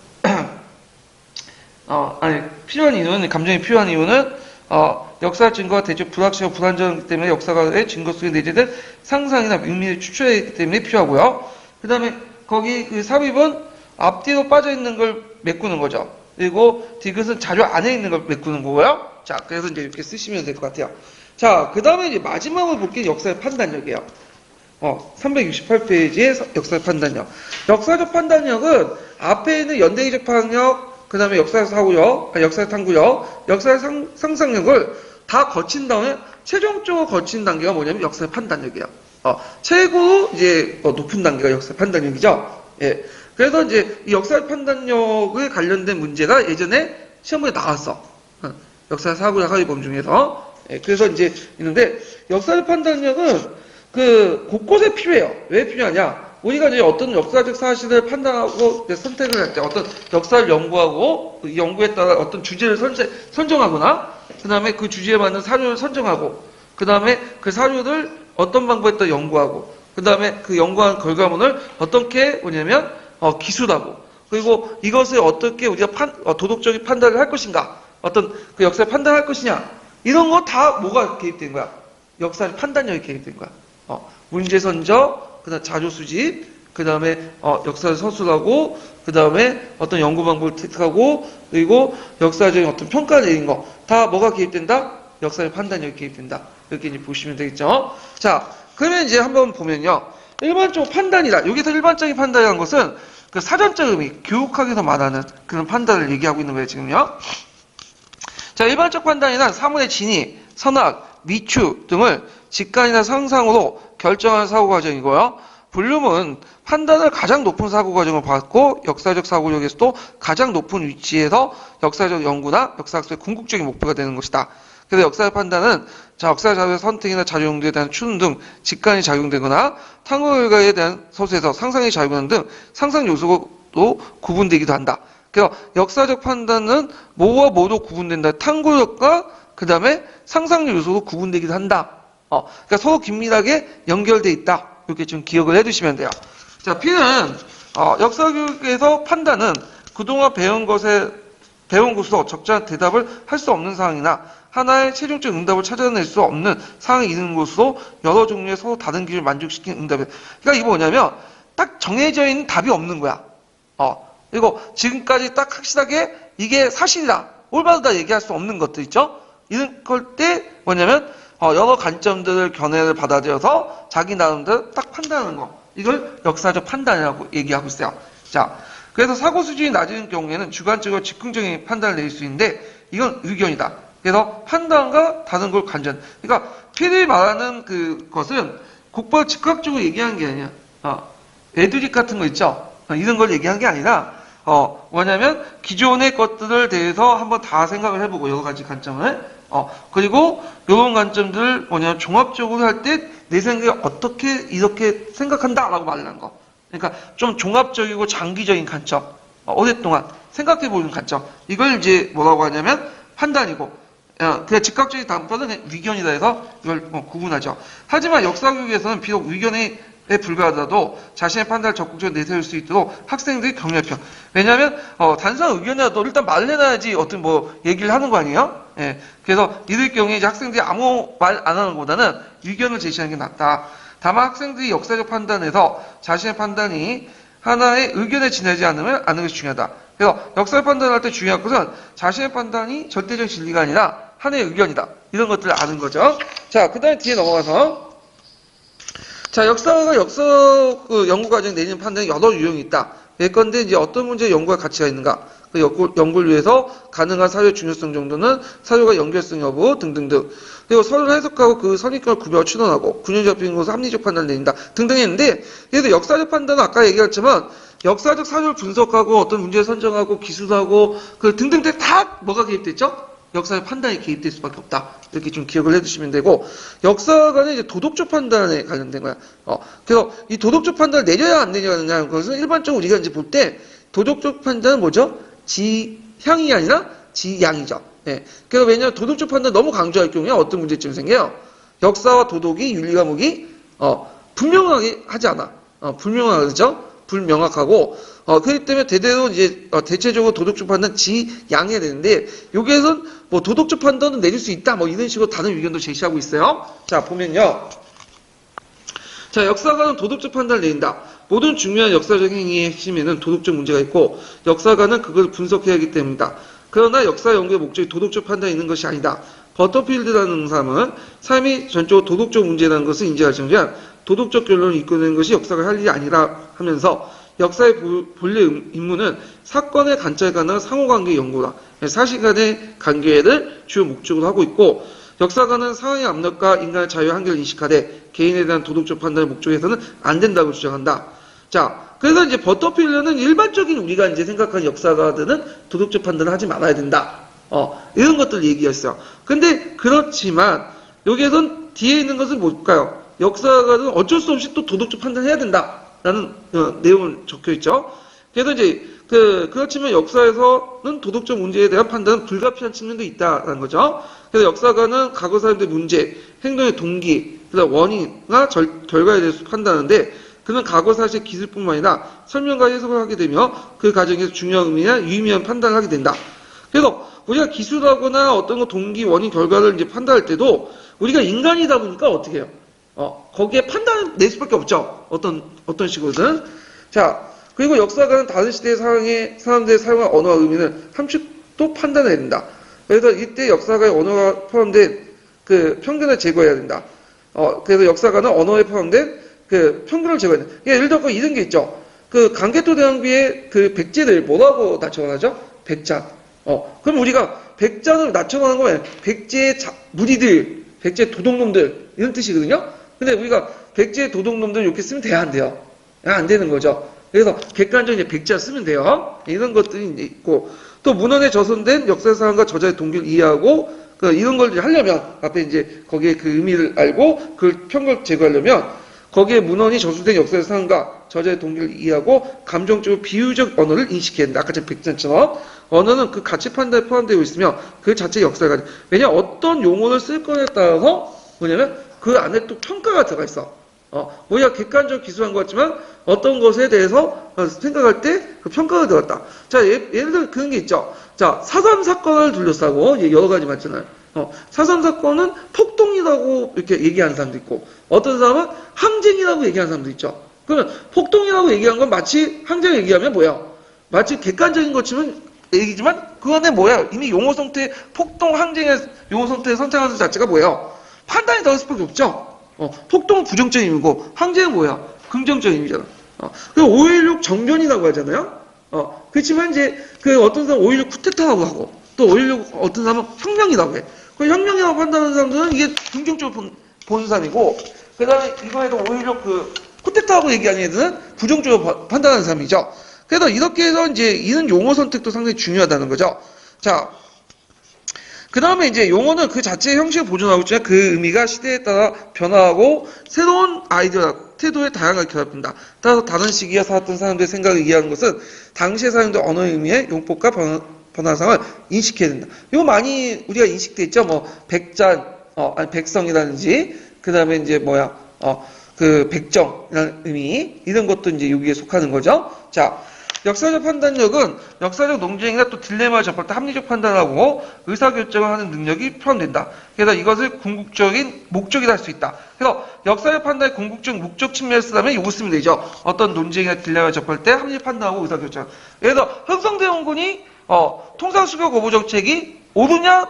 필요한 이유는 감정이 필요한 이유는 역사 증거가 대체 불확실하고 불안정하기 때문에 역사가의 증거 속에 내재된 상상이나 의미를 추출하기 때문에 필요하고요. 그 다음에 거기 그 삽입은 앞뒤로 빠져있는 걸 메꾸는 거죠. 그리고 디귿은 자료 안에 있는 걸 메꾸는 거고요. 자, 그래서 이제 이렇게 쓰시면 될 것 같아요. 자, 그 다음에 이제 마지막으로 볼 게 역사의 판단력이에요. 368페이지의 역사의 판단력. 역사적 판단력은 앞에 있는 연대의적 판단력, 그 다음에 역사의 사고력, 역사의 탐구력, 역사의 상상력을 다 거친 다음에 최종적으로 거친 단계가 뭐냐면 역사의 판단력이에요. 최고 이제 높은 단계가 역사의 판단력이죠. 예. 그래서 이제 이 역사의 판단력에 관련된 문제가 예전에 시험에 나왔어. 역사의 사고력 하위범 중에서. 예. 그래서 이제 있는데 역사의 판단력은 그 곳곳에 필요해요. 왜 필요하냐? 우리가 이제 어떤 역사적 사실을 판단하고 선택을 할 때 어떤 역사를 연구하고 그 연구에 따라 어떤 주제를 선정하거나 그 다음에 그 주제에 맞는 사료를 선정하고 그 다음에 그 사료를 어떤 방법에 따라 연구하고 그 다음에 그 연구한 결과물을 어떻게 뭐냐면 기술하고 그리고 이것을 어떻게 우리가 도덕적인 판단을 할 것인가 어떤 그 역사를 판단할 것이냐 이런 거 다 뭐가 개입된 거야? 역사의 판단력이 개입된 거야. 문제 선적, 그 다음 자료 수집, 그 다음에 역사를 서술하고, 그 다음에 어떤 연구 방법을 택하고, 그리고 역사적인 어떤 평가 내린 거, 다 뭐가 개입된다? 역사의 판단력이 개입된다. 이렇게 이제 보시면 되겠죠. 자, 그러면 이제 한번 보면요. 일반적으로 판단이다. 여기서 일반적인 판단이라는 것은 그 사전적 의미, 교육학에서 말하는 그런 판단을 얘기하고 있는 거예요, 지금요. 자, 일반적 판단이란 사물의 진위, 선악, 미추 등을 직관이나 상상으로 결정하는 사고과정이고요. 블룸은 판단을 가장 높은 사고과정을 받고 역사적 사고력에서도 가장 높은 위치에서 역사적 연구나 역사학습의 궁극적인 목표가 되는 것이다. 그래서 역사의 판단은 역사 자료의 선택이나 자료 용도에 대한 추론 등 직관이 작용되거나 탐구 결과에 대한 서술에서 상상이 작용하는 등 상상 요소로 구분되기도 한다. 그래서 역사적 판단은 뭐와 뭐로 구분된다. 탐구력과 그 다음에 상상 요소로 구분되기도 한다. 그러니까 서로 긴밀하게 연결돼 있다. 이렇게 좀 기억을 해두시면 돼요. 자, P는 역사교육에서 판단은 그동안 배운 것으로 적절한 대답을 할 수 없는 상황이나 하나의 최종적 응답을 찾아낼 수 없는 상황이 있는 것으로 여러 종류의 서로 다른 기준을 만족시키는 응답이에요. 그러니까 이거 뭐냐면 딱 정해져 있는 답이 없는 거야. 그리고 지금까지 딱 확실하게 이게 사실이다. 올바르다 얘기할 수 없는 것들 있죠? 이런 걸 때 뭐냐면 여러 관점들을 견해를 받아들여서 자기 나름대로 딱 판단하는 거. 이걸 역사적 판단이라고 얘기하고 있어요. 자, 그래서 사고 수준이 낮은 경우에는 주관적으로 즉흥적인 판단을 내릴 수 있는데 이건 의견이다. 그래서 판단과 다른 걸 관전. 그러니까 필히 말하는 그것은 곧바로 즉각적으로 얘기하는 게 아니야. 애드립 같은 거 있죠? 이런 걸 얘기한 게 아니라 뭐냐면 기존의 것들을 대해서 한번 다 생각을 해보고 여러 가지 관점을 그리고 이런 관점들을 뭐냐면 종합적으로 할 때 내 생각에 어떻게 이렇게 생각한다 라고 말하는 거. 그러니까 좀 종합적이고 장기적인 관점, 오랫동안 생각해보는 관점. 이걸 이제 뭐라고 하냐면 판단이고 그냥 즉각적인 다음번은 위견이다 해서 이걸 구분하죠. 하지만 역사교육에서는 비록 위견에 불과하더라도 자신의 판단을 적극적으로 내세울 수 있도록 학생들이 격려해요. 왜냐하면 단순한 의견이라도 일단 말을 해놔야지 어떤 얘기를 하는 거 아니에요? 예. 그래서 이럴 경우에 이제 학생들이 아무 말 안 하는 것보다는 의견을 제시하는 게 낫다. 다만 학생들이 역사적 판단에서 자신의 판단이 하나의 의견에 지나지 않는 것이 중요하다. 그래서 역사를 판단할 때 중요한 것은 자신의 판단이 절대적 진리가 아니라 하나의 의견이다. 이런 것들을 아는 거죠. 자, 그 다음에 뒤에 넘어가서 자, 역사가 연구 과정에 내리는 판단에 여러 유형이 있다. 예컨대 이제 어떤 문제에 연구할 가치가 있는가? 그 연구를 위해서 가능한 사료의 중요성 정도는 사료가 연결성 여부 등등등. 그리고 서류를 해석하고 그 선입견을 구별하고 추론하고 균형 잡힌 것으로 합리적 판단을 내린다. 등등 했는데, 그래서 역사적 판단은 아까 얘기했지만 역사적 사료를 분석하고 어떤 문제를 선정하고 기술하고 그 등등등 다 뭐가 개입됐죠? 역사의 판단이 개입될 수밖에 없다. 이렇게 좀 기억을 해두시면 되고, 역사관은 이제 도덕적 판단에 관련된 거야. 그래서 이 도덕적 판단을 내려야 안 내려야하는 것은 일반적으로 우리가 이제 볼 때 도덕적 판단은 뭐죠? 지향이 아니라 지양이죠. 예. 그래서 왜냐하면 도덕적 판단 너무 강조할 경우에 어떤 문제점이 생겨요? 역사와 도덕이 윤리 과목이 분명하게 하지 않아. 불명확하죠? 불명확하고 그렇기 때문에 대대로 이제 대체적으로 도덕적 판단 지양해야 되는데 여기에선 뭐 도덕적 판단은 내릴 수 있다 뭐 이런 식으로 다른 의견도 제시하고 있어요. 자 보면요. 자 역사가는 도덕적 판단을 내린다. 모든 중요한 역사적 행위의 핵심에는 도덕적 문제가 있고 역사가는 그걸 분석해야 하기 때문이다. 그러나 역사 연구의 목적이 도덕적 판단이 있는 것이 아니다. 버터필드라는 사람은 삶이 전적으로 도덕적 문제라는 것을 인지할 정도야 도덕적 결론을 이끌어내는 것이 역사가 할 일이 아니라 하면서 역사의 본래 임무는 사건의 관찰 가능한 상호관계 연구다. 사실간의 관계를 주요 목적으로 하고 있고 역사가는 상황의 압력과 인간의 자유의 한계를 인식하되 개인에 대한 도덕적 판단의 목적에서는 안 된다고 주장한다. 자, 그래서 이제 버터필드는 일반적인 우리가 이제 생각하는 역사가들은 도덕적 판단을 하지 말아야 된다. 이런 것들 얘기했어요. 근데 그렇지만 여기에선 뒤에 있는 것은 뭘까요? 역사가는 어쩔 수 없이 또 도덕적 판단을 해야 된다라는 내용을 적혀 있죠. 그래서 이제 그렇지만 역사에서는 도덕적 문제에 대한 판단은 불가피한 측면도 있다라는 거죠. 그래서 역사가는 과거 사람들의 문제, 행동의 동기, 그다음 원인과 결과에 대해서 판단하는데 그는 과거 사실 기술뿐만 아니라 설명과 해석을 하게 되며 그 과정에서 중요한 의미나 유의미한 판단을 하게 된다. 그래서 우리가 기술하거나 어떤 거 동기, 원인, 결과를 이제 판단할 때도 우리가 인간이다 보니까 어떻게 해요? 거기에 판단을 낼 수밖에 없죠. 어떤 식으로든. 자, 그리고 역사가는 다른 시대의 사람들의 사용한 언어와 의미를 함축도 판단해야 된다. 그래서 이때 역사가의 언어가 포함된 그 편견을 제거해야 된다. 그래서 역사가는 언어에 포함된 그 편견을 제거해야 된다. 예를 들어 이런 게 있죠. 그 강개토 대왕비의 그 백제를 뭐라고 낮춰가죠? 백잔. 그럼 우리가 백잔을 낮춰가는 거면 백제의 무리들, 백제 도둑놈들 이런 뜻이거든요. 근데 우리가 백제 도둑놈들 이렇게 쓰면 돼야 안 돼요? 안 되는 거죠. 그래서 객관적으로 이제 백자 쓰면 돼요. 이런 것들이 이제 있고 또 문헌에 저선된 역사 사항과 저자의 동기를 이해하고 이런 걸 하려면 앞에 이제 거기에 그 의미를 알고 그 편견을 제거하려면 거기에 문헌이 저술된 역사의 사항과 저자의 동기를 이해하고 감정적으로 비유적 언어를 인식해야 된다. 아까 전 백전처럼 언어는 그 가치 판단에 포함되어 있으며 그 자체 역사가 왜냐 어떤 용어를 쓸 거냐에 따라서 뭐냐면 그 안에 또 평가가 들어가 있어. 우리가 객관적 기술한 것 같지만 어떤 것에 대해서 생각할 때 그 평가가 들어갔다. 자, 예를 들어 그런 게 있죠. 자, 4.3 사건을 둘러싸고 여러 가지 많잖아요. 4.3 사건은 폭동이라고 이렇게 얘기하는 사람도 있고 어떤 사람은 항쟁이라고 얘기하는 사람도 있죠. 그러면 폭동이라고 얘기한 건 마치 항쟁을 얘기하면 뭐야? 마치 객관적인 것처럼 얘기지만 그 안에 뭐야? 이미 용어 성태 폭동 항쟁의 용어 성태를 선택하는 것 자체가 뭐야? 판단이 나올 수밖에 없죠. 폭동은 부정적인 의미고 항쟁은 뭐야? 긍정적인 의미잖아. 그리고 5.16 정변이라고 하잖아요. 그렇지만 이제 그 어떤 사람은 5.16 쿠데타라고 하고 또 5.16 어떤 사람은 혁명이라고 해. 그 혁명이라고 판단하는 사람들은 이게 긍정적으로 보는 사람이고 그 다음에 이번에도 5.16 그 쿠데타라고 얘기하는 애들은 부정적으로 판단하는 사람이죠. 그래서 이렇게 해서 이제 이런 용어 선택도 상당히 중요하다는 거죠. 자, 그 다음에 이제 용어는 그 자체의 형식을 보존하고 있지만 그 의미가 시대에 따라 변화하고 새로운 아이디어나 태도에 다양하게 결합된다. 따라서 다른 시기에 살았던 사람들의 생각을 이해하는 것은 당시에 사용된 언어의 의미의 용법과 변화상을 인식해야 된다. 이거 많이 우리가 인식돼 있죠. 뭐 아니 백성이라든지 그 다음에 이제 그 백정이라는 의미 이런 것도 이제 여기에 속하는 거죠. 자, 역사적 판단력은 역사적 논쟁이나 또 딜레마를 접할 때 합리적 판단하고 의사결정을 하는 능력이 포함된다. 그래서 이것을 궁극적인 목적이라 할 수 있다. 그래서 역사적 판단의 궁극적 목적 측면에서 쓰면 이거 쓰면 되죠. 어떤 논쟁이나 딜레마를 접할 때 합리적 판단하고 의사결정. 그래서 흥성대원군이 통상수교 거부 정책이 옳으냐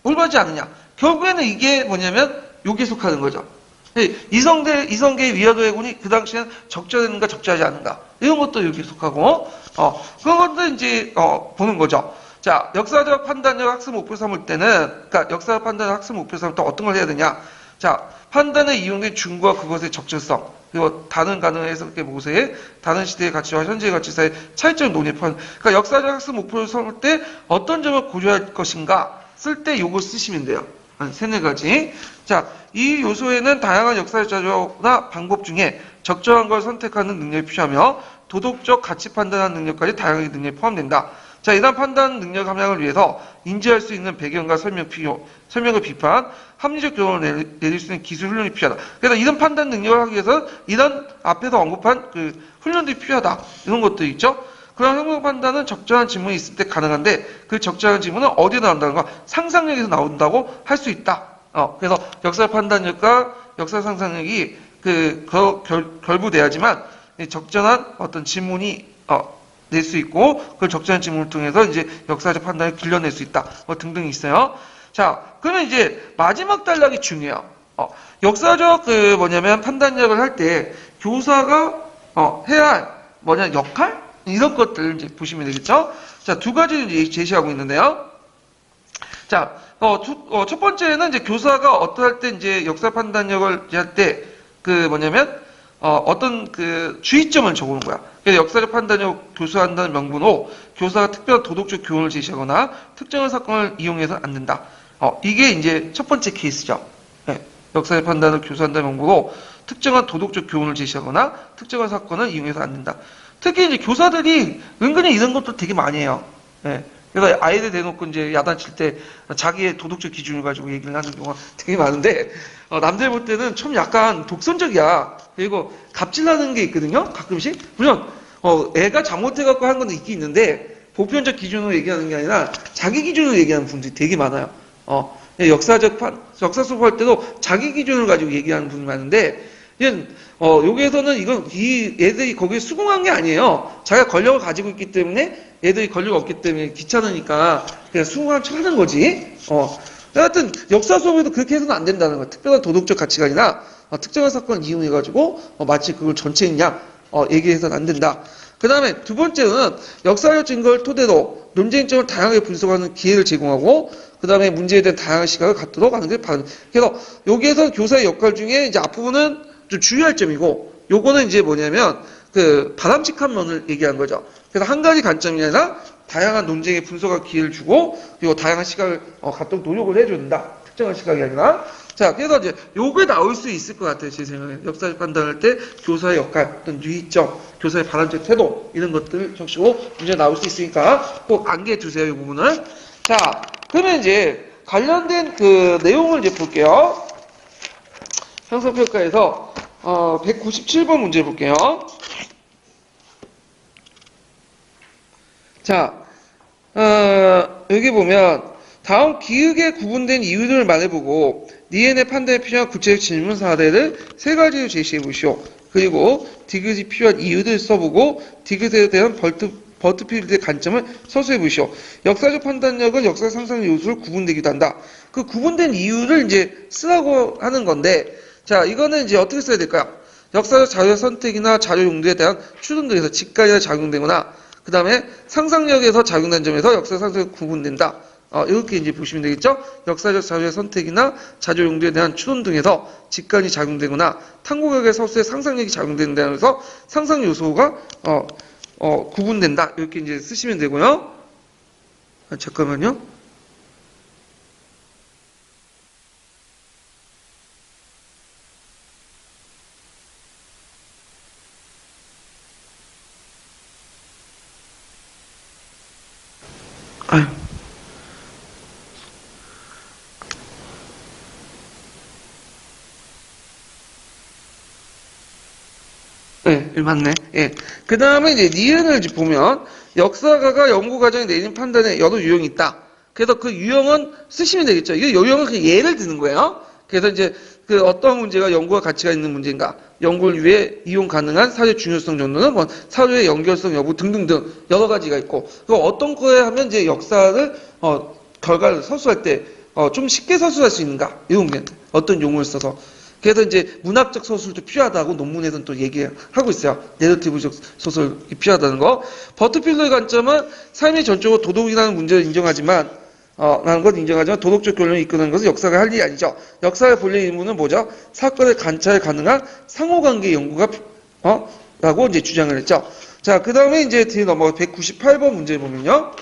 올바르지 않느냐. 결국에는 이게 뭐냐면 여기에 속하는 거죠. 이성계의 위화도 해군이 그 당시에는 적절했는가 적절하지 않은가 이런 것도 여기 속하고 그런 것도 이제 보는 거죠. 자, 역사적 판단력 학습 목표 삼을 때는 그러니까 역사적 판단력 학습 목표 삼을 때 어떤 걸 해야 되냐? 자, 판단에 이용된 증거와 그것의 적절성 그리고 다른 가능한 해석의 모세에 다른 시대의 가치와 현재의 가치 사이의 차이점을 논의해 포함. 그러니까 역사적 학습 목표를 삼을 때 어떤 점을 고려할 것인가 쓸 때 요거 쓰시면 돼요. 한 3-4가지. 자, 이 요소에는 다양한 역사적 자료나 방법 중에 적절한 걸 선택하는 능력이 필요하며 도덕적 가치 판단하는 능력까지 다양하게 능력이 포함된다. 자, 이러한 판단 능력 함양을 위해서 인지할 수 있는 배경과 설명을 비판, 합리적 결론을 내릴 수 있는 기술 훈련이 필요하다. 그래서 이런 판단 능력을 하기 위해서 이런 앞에서 언급한 그 훈련들이 필요하다. 이런 것도 있죠. 그런 행동 판단은 적절한 질문이 있을 때 가능한데 그 적절한 질문은 어디에 나온다는 거 상상력에서 나온다고 할 수 있다. 그래서 역사 판단력과 역사 상상력이 결부돼야지만 적절한 어떤 질문이 낼 수 있고 그걸 적절한 질문을 통해서 이제 역사적 판단을 길러낼 수 있다. 등등이 있어요. 자, 그러면 이제 마지막 단락이 중요해요. 역사적 판단력을 할 때 교사가 해야 할 역할? 이런 것들 이제 보시면 되겠죠? 자, 2가지를 이제 제시하고 있는데요. 자, 첫 번째는 이제 교사가 어떠할 때 이제 역사 판단력을 할 때, 어떤 주의점을 적어놓은 거야. 그래서 역사적 판단력 교수한다는 명분으로 교사가 특별한 도덕적 교훈을 제시하거나 특정한 사건을 이용해서는 안 된다. 이게 이제 첫 번째 케이스죠. 네, 역사적 판단을 교수한다는 명분으로 특정한 도덕적 교훈을 제시하거나 특정한 사건을 이용해서 안 된다. 특히 이제 교사들이 은근히 이런 것도 되게 많이 해요. 예. 그래서 아이들 대놓고 이제 야단칠 때 자기의 도덕적 기준을 가지고 얘기를 하는 경우가 되게 많은데, 남들 볼 때는 좀 약간 독선적이야. 그리고 갑질나는 게 있거든요. 가끔씩. 물론, 애가 잘못해갖고 한 건 있긴 있는데, 보편적 기준으로 얘기하는 게 아니라 자기 기준으로 얘기하는 분들이 되게 많아요. 역사 수업할 때도 자기 기준을 가지고 얘기하는 분이 많은데, 여기에서는 이 애들이 거기에 수긍한 게 아니에요. 자기가 권력을 가지고 있기 때문에 애들이 권력이 없기 때문에 귀찮으니까 그냥 수긍한 척 하는 거지. 하여튼 역사 수업에도 그렇게 해서는 안 된다는 거야. 특별한 도덕적 가치가 아니라 특정한 사건을 이용해가지고 마치 그걸 전체인 양 얘기해서는 안 된다. 그 다음에 2번째는 역사적 증거를 토대로 논쟁점을 다양하게 분석하는 기회를 제공하고 그 다음에 문제에 대한 다양한 시각을 갖도록 하는 게 바른. 그래서 여기에서 교사의 역할 중에 이제 앞부분은 좀 주의할 점이고 요거는 이제 바람직한 면을 얘기한 거죠. 그래서 한 가지 관점이 아니라 다양한 논쟁의 분석할 기회를 주고 그리고 다양한 시각을 갖도록 노력을 해준다. 특정한 시각이 아니라. 자, 그래서 이제 요게 나올 수 있을 것 같아요. 제 생각에. 역사적 판단할 때 교사의 역할, 어떤 유의점, 교사의 바람직 태도 이런 것들 적시고 문제 나올 수 있으니까 꼭 암기해 두세요. 이 부분을. 자, 그러면 이제 관련된 내용을 이제 볼게요. 형성평가에서 197번 문제 볼게요. 자, 여기 보면 다음 기억에 구분된 이유들을 말해보고 니은의 판단에 필요한 구체적 질문 사례를 3가지로 제시해 보시오. 그리고 디귿이 필요한 이유들을 써보고 디귿에 대한 버트필드의 관점을 서술해 보시오. 역사적 판단력은 역사 상상 요소를 구분되기도 한다. 그 구분된 이유를 이제 쓰라고 하는 건데, 자, 이거는 이제 어떻게 써야 될까요? 역사적 자료 선택이나 자료 용도에 대한 추론 등에서 직관이나 작용되거나, 그 다음에 상상력에서 작용된 점에서 역사 상상이 구분된다. 이렇게 이제 보시면 되겠죠? 역사적 자료의 선택이나 자료 용도에 대한 추론 등에서 직관이 작용되거나, 탐구력의 서술에 상상력이 작용된다면서 상상 요소가, 구분된다. 이렇게 이제 쓰시면 되고요. 잠깐만요. 아유. 맞네. 예. 그 다음에 이제 니은을 이제 보면 역사가가 연구 과정에 내린 판단에 여러 유형이 있다. 그래서 그 유형은 쓰시면 되겠죠. 이 유형은 그냥 예를 드는 거예요. 그래서 이제 그 어떤 문제가 연구와 가치가 있는 문제인가, 연구를 위해 이용 가능한 사회 중요성 정도는 뭐 사회의 연결성 여부 등등등 여러 가지가 있고, 그 어떤 거에 하면 이제 역사를 결과를 서술할 때 좀 쉽게 서술할 수 있는가, 이런 게 어떤 용어를 써서. 그래서 이제 문학적 서술도 필요하다고 논문에서는 또 얘기하고 있어요. 내러티브적 소설이 필요하다는 거. 버트필러의 관점은 삶이 전적으로 도덕이라는 문제를 인정하지만 라는 것 인정하지만 도덕적 결론을 이끄는 것은 역사가 할 일이 아니죠. 역사의 본래 의무는 뭐죠? 사건의 관찰 가능한 상호관계 연구가 라고 이제 주장을 했죠. 자, 그 다음에 이제 뒤에 넘어가 198번 문제 보면요.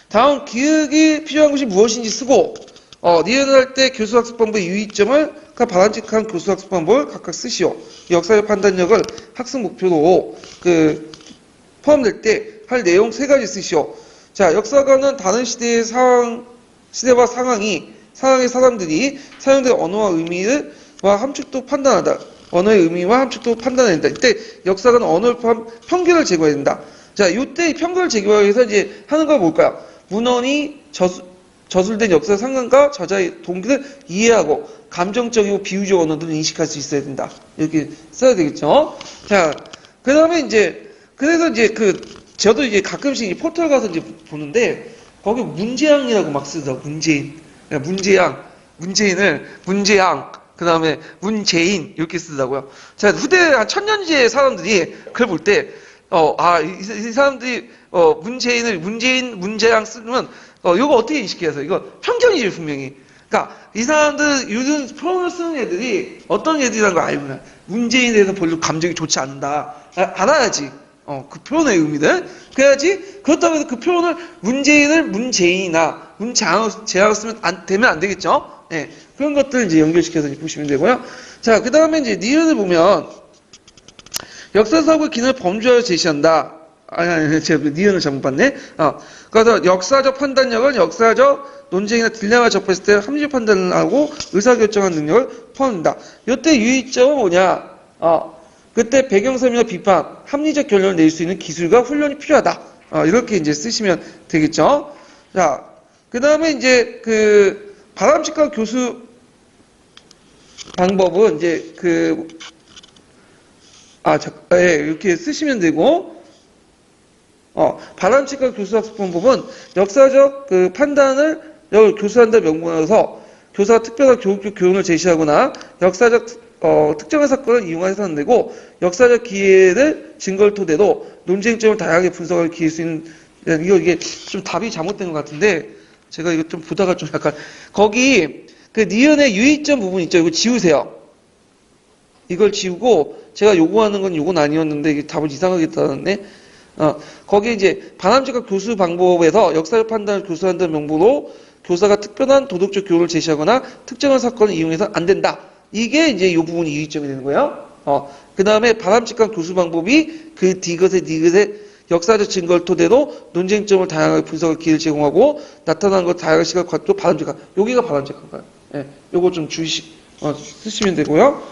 다음 기억이 필요한 것이 무엇인지 쓰고 니은을 할 때 교수학습방법의 유의점을 바람직한 교수학습방법을 각각 쓰시오. 역사적 판단력을 학습 목표로 포함될 때 할 내용 3가지 쓰시오. 자, 역사가는 다른 시대의 시대와 상황의 사람들이 사용된 언어와 의미와 함축도 판단한다. 언어의 의미와 함축도 판단한다. 이때 역사가는 언어를 포함 편견을 제거해야 된다. 자, 이때 편견을 제거하기 위해서 이제 하는 건 뭘까요? 문헌이 저술된 역사 상관과 저자의 동기를 이해하고 감정적이고 비유적 언어들을 인식할 수 있어야 된다. 이렇게 써야 되겠죠. 자, 그 다음에 이제 그래서 이제 저도 이제 가끔씩 포털 가서 이제 보는데 거기 문재양이라고 막 쓰더라고. 문재인을 문재양, 그 다음에 문재인 이렇게 쓰더라고요. 자, 후대 한 1000년지의 사람들이 그걸 볼 때 이 사람들이 문재인을 문재양 쓰면 이거 어떻게 인식해야 해서 이거 편견이지 분명히. 그러니까 이 사람들 요즘 표현을 쓰는 애들이 어떤 애들이라는 걸 알구나. 문재인에 대해서 별로 감정이 좋지 않는다. 알아야지. 그 표현의 의미를. 그래야지. 그렇다고 해서 그 표현을 문재인을 문재인이나 문재양으로 쓰면 되면 안 되겠죠? 예. 그런 것들 이제 연결시켜서 이제 보시면 되고요. 자, 그 다음에 이제 니은을 보면 역사사고의 기능을 범주화로 제시한다. 제가 니은을 잘못 봤네. 그래서 역사적 판단력은 역사적 논쟁이나 딜레마를 접했을 때 합리적 판단을 하고 의사결정하는 능력을 포함한다. 이때 유의점은 뭐냐? 그때 배경설명이나 비판, 합리적 결론을 낼 수 있는 기술과 훈련이 필요하다. 이렇게 이제 쓰시면 되겠죠. 자, 그 다음에 이제 바람직한 교수 방법은 이제 이렇게 쓰시면 되고, 바람직한 교수학습 방법은 역사적 판단을 교수한다 명분으로서 교사가 특별한 교육적 교훈을 제시하거나 역사적 특정한 사건을 이용해서 하는 데고, 역사적 기회를 증거를 토대로 논쟁점을 다양하게 분석할 기회 수 있는, 이게 좀 답이 잘못된 것 같은데, 제가 이거 좀 보다가 좀 약간, 거기, 니은의 유의점 부분 있죠? 이거 지우세요. 이걸 지우고, 제가 요구하는 건 요건 아니었는데, 이게 답을 이상하게 따랐네. 거기 이제, 바람직한 교수 방법에서 역사적 판단을 교수한다는 명분으로 교사가 특별한 도덕적 교훈을 제시하거나 특정한 사건을 이용해서 안 된다. 이게 이제 이 부분이 유의점이 되는 거예요. 그 다음에 바람직한 교수 방법이 디귿의 역사적 증거를 토대로 논쟁점을 다양하게 분석할 기회를 제공하고 나타난 것 다양한 시각을 갖고 바람직한. 여기가 바람직한 거예요. 예, 요거 좀 쓰시면 되고요.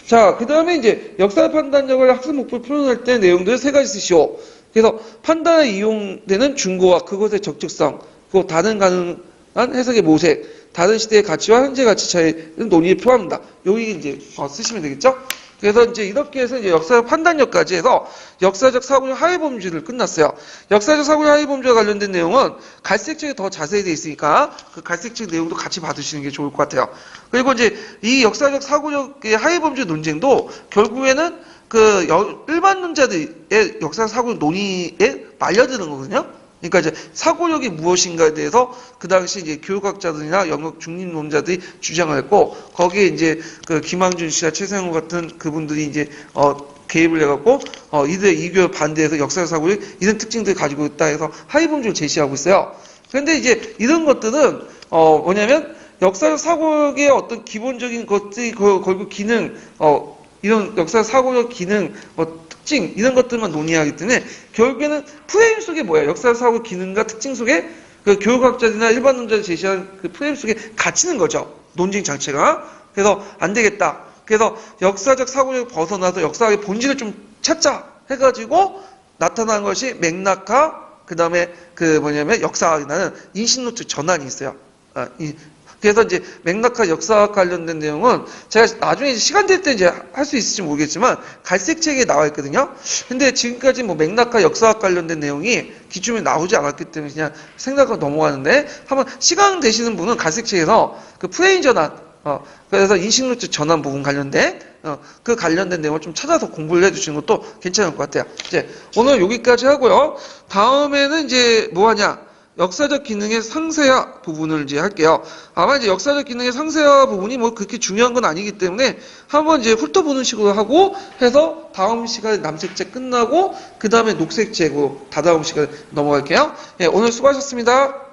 자, 그 다음에 이제 역사 판단력을 학습 목표를 표현할 때 내용들 3가지 쓰시오. 그래서 판단에 이용되는 준거와 그것의 적적성, 그리고 다른 가능한 해석의 모색, 다른 시대의 가치와 현재 가치 차이는 논의에 표합니다. 여기 이제 쓰시면 되겠죠? 그래서 이제 이렇게 해서 이제 역사적 판단력까지 해서 역사적 사고력 하위 범주를 끝났어요. 역사적 사고력 하위 범주와 관련된 내용은 갈색 책에 더 자세히 되어 있으니까 그 갈색 책 내용도 같이 봐두시는 게 좋을 것 같아요. 그리고 이제 이 역사적 사고력의 하위 범주 논쟁도 결국에는 일반론자들의 역사적 사고력 논의에 말려드는 거거든요. 그러니까 이제 사고력이 무엇인가에 대해서 그 당시 이제 교육학자들이나 영역 중립론자들이 주장을 했고, 거기에 이제 김항준 씨나 최상호 같은 그분들이 이제 개입을 해갖고 이들의 이교에 반대해서 역사적 사고력 이런 특징들을 가지고 있다 해서 하위 범주를 제시하고 있어요. 그런데 이제 이런 것들은 뭐냐면 역사적 사고력의 어떤 기본적인 것들이 결국 기능 이런 역사적 사고력 기능 특징 이런 것들만 논의하기 때문에 결국에는 프레임 속에 뭐야? 역사 사고 기능과 특징 속에 교육학자들이나 일반론자들이 제시한 그 프레임 속에 갇히는 거죠. 논쟁 자체가. 그래서 안 되겠다. 그래서 역사적 사고를 벗어나서 역사의 본질을 좀 찾자 해가지고 나타난 것이 맥락화, 그 다음에 그 뭐냐면 역사학이라는 인식노트 전환이 있어요. 그래서 이제 맥락화 역사학 관련된 내용은 제가 나중에 시간 될 때 이제 할 수 있을지 모르겠지만 갈색 책에 나와 있거든요. 근데 지금까지 뭐 맥락화 역사학 관련된 내용이 기출에 나오지 않았기 때문에 그냥 생각하고 넘어가는데 한번 시간 되시는 분은 갈색 책에서 그 프레임 전환, 그래서 인식노트 전환 부분 관련된 그 관련된 내용을 좀 찾아서 공부를 해주시는 것도 괜찮을 것 같아요. 이제 오늘 여기까지 하고요. 다음에는 이제 뭐 하냐? 역사적 기능의 상세화 부분을 이제 할게요. 아마 이제 역사적 기능의 상세화 부분이 뭐 그렇게 중요한 건 아니기 때문에 한번 이제 훑어보는 식으로 하고 해서 다음 시간에 남색책 끝나고 그 다음에 녹색책으로 다다음 시간에 넘어갈게요. 예, 오늘 수고하셨습니다.